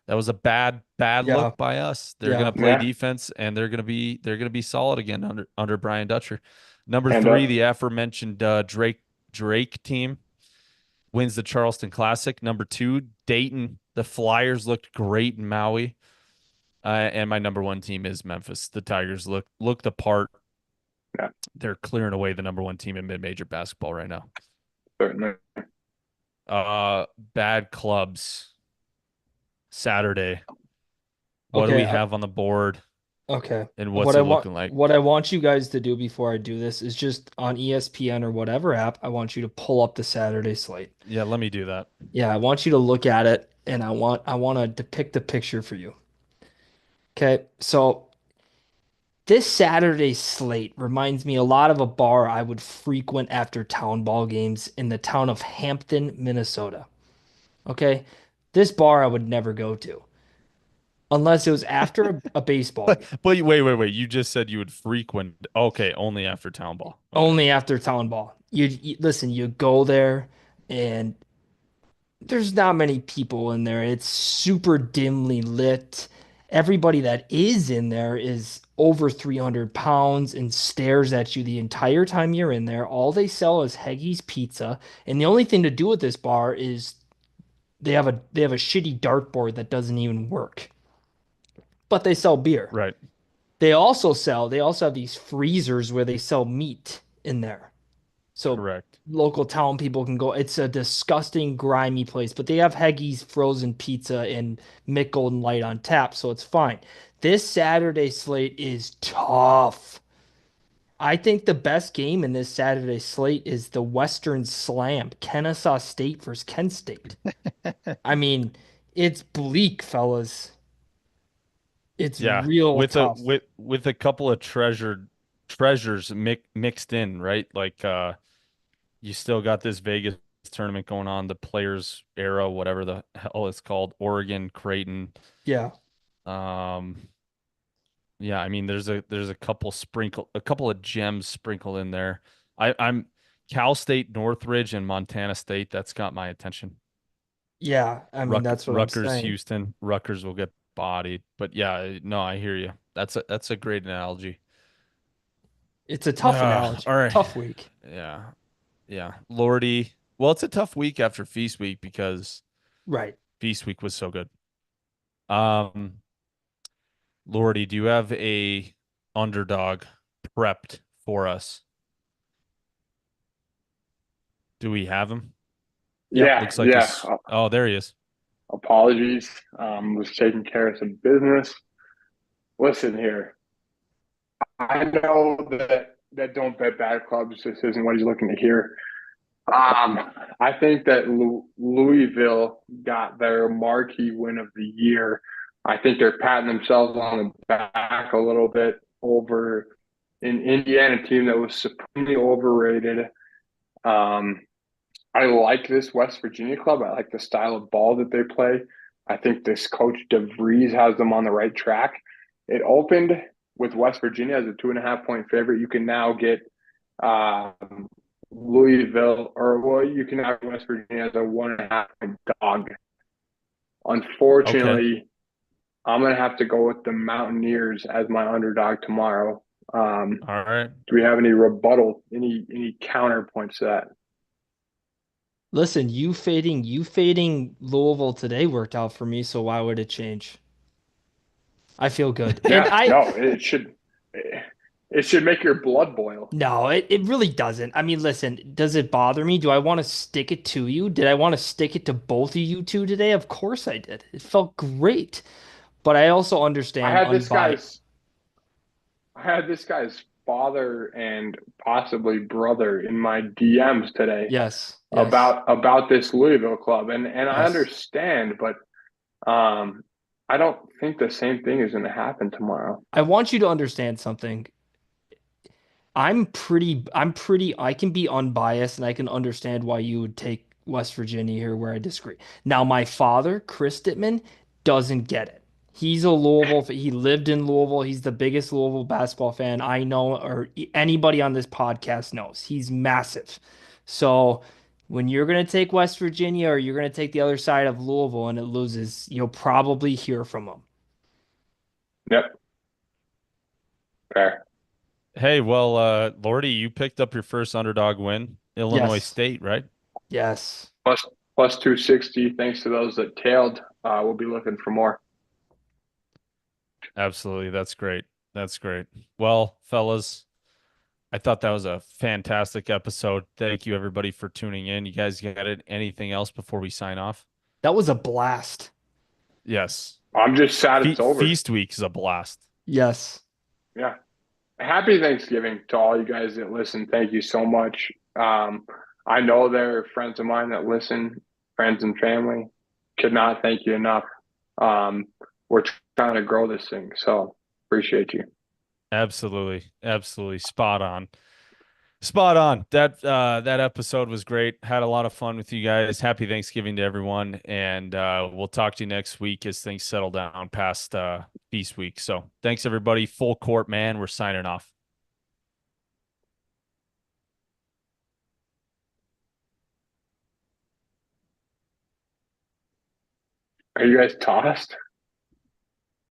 that was a bad Yeah, look by us. They're yeah. gonna play Yeah. defense and they're gonna be solid again under Brian Dutcher. Number And 3, the aforementioned Drake team wins the Charleston Classic. Number 2, Dayton. The Flyers looked great in Maui. And my number 1 team is Memphis. The Tigers look the part. Yeah. They're clearing away the number 1 team in mid-major basketball right now. certainly. Bad clubs. Saturday. What do Okay, we have on the board Okay. and what's What it I want looking like? what I want you guys to do before I do this is just on ESPN or whatever app, I want you to pull up the Saturday slate. Yeah, let me do that. Yeah, I want you to look at it and I want to depict the picture for you. Okay. So this Saturday slate reminds me a lot of a bar I would frequent after town ball games in the town of Hampton, Minnesota. Okay. This bar I would never go to unless it was after a baseball game. But wait. You just said you would frequent. Okay, only after town ball. Okay. Only after town ball. You listen, you go there and there's not many people in there. It's super dimly lit. Everybody that is in there is over 300 pounds and stares at you the entire time you're in there. All they sell is Heggie's Pizza, and the only thing to do with this bar is they have a shitty dartboard that doesn't even work. But they sell beer. Right. They also have these freezers where they sell meat in there. So Correct. local town people can go. It's a disgusting, grimy place, but they have Heggie's frozen pizza and Mick Golden Light on tap, so it's fine. This Saturday slate is tough. I think the best game in this Saturday slate is the Western Slam, Kennesaw State versus Kent State. I mean, it's bleak, fellas. It's Yeah, real with tough. with a couple of treasures mixed in, right? Like you still got this Vegas tournament going on, the Players Era, whatever the hell it's called, Oregon, Creighton. Yeah. Um, yeah, I mean there's a couple of gems sprinkled in there. I'm Cal State, Northridge, and Montana State. That's got my attention. Yeah, I mean that's what I'm Rutgers, saying. Houston. Rutgers will get bodied, but yeah, no, I hear you. That's a great analogy. It's a tough analogy. All right. Tough week. Yeah. Yeah. Lordy. Well, it's a tough week after Feast Week because Right. Feast Week was so good. Um, Lordy, do you have a underdog prepped for us? Do we have him? Yeah, Looks like yeah. he's oh, there he is. Apologies. Was taking care of some business. Listen here. I know that don't bet bad clubs. This isn't what he's looking to hear. I think that Louisville got their marquee win of the year. I think they're patting themselves on the back a little bit over an Indiana team that was supremely overrated. I like this West Virginia club. I like the style of ball that they play. I think this coach DeVries has them on the right track. It opened with West Virginia as a 2.5 point favorite. You can now get Louisville, or well, you can have West Virginia as a 1.5 point dog. Unfortunately, I'm gonna have to go with the Mountaineers as my underdog tomorrow. All right. Do we have any rebuttal, any counterpoints to that? Listen, you fading Louisville today worked out for me, so why would it change? I feel good. And Yeah, I no, it It should make your blood boil. No, it really doesn't. I mean, listen, does it bother me? Do I want to stick it to you? Did I want to stick it to both of you two today? Of course I did. It felt great. But I also I understand had this unbiased. guy's I had this guy's father and possibly brother in my DMs today Yes, yes, about this Louisville club, and I yes. understand, but I don't think the same thing is going to happen tomorrow. I want you to understand something. I can be unbiased and I can understand why you would take West Virginia here where I disagree. Now, my father, Chris Dittman, doesn't get it. He lived in Louisville. He's the biggest Louisville basketball fan I know, or anybody on this podcast knows. He's massive. So when you're going to take West Virginia or you're going to take the other side of Louisville and it loses, you'll probably hear from him. Yep, fair. Hey, well, Lordy, you picked up your first underdog win, Illinois Yes, State, right? yes. Plus 260. Thanks to those that tailed. We'll be looking for more. Absolutely. That's great. That's great. Well, fellas, I thought that was a fantastic episode. Thank you, everybody, for tuning in. You guys got it? Anything else before we sign off? That was a blast. Yes. I'm just sad it's over. Feast week is a blast. Yes. Yeah. Happy Thanksgiving to all you guys that listen. Thank you so much. I know there are friends of mine that listen, friends and family. Could not thank you enough. We're trying to grow this thing, so appreciate you. Absolutely. Absolutely. Spot on. Spot on. That episode was great. Had a lot of fun with you guys. Happy Thanksgiving to everyone, and we'll talk to you next week as things settle down past Feast Week. So thanks everybody. Full court, man. We're signing off. Are you guys tossed?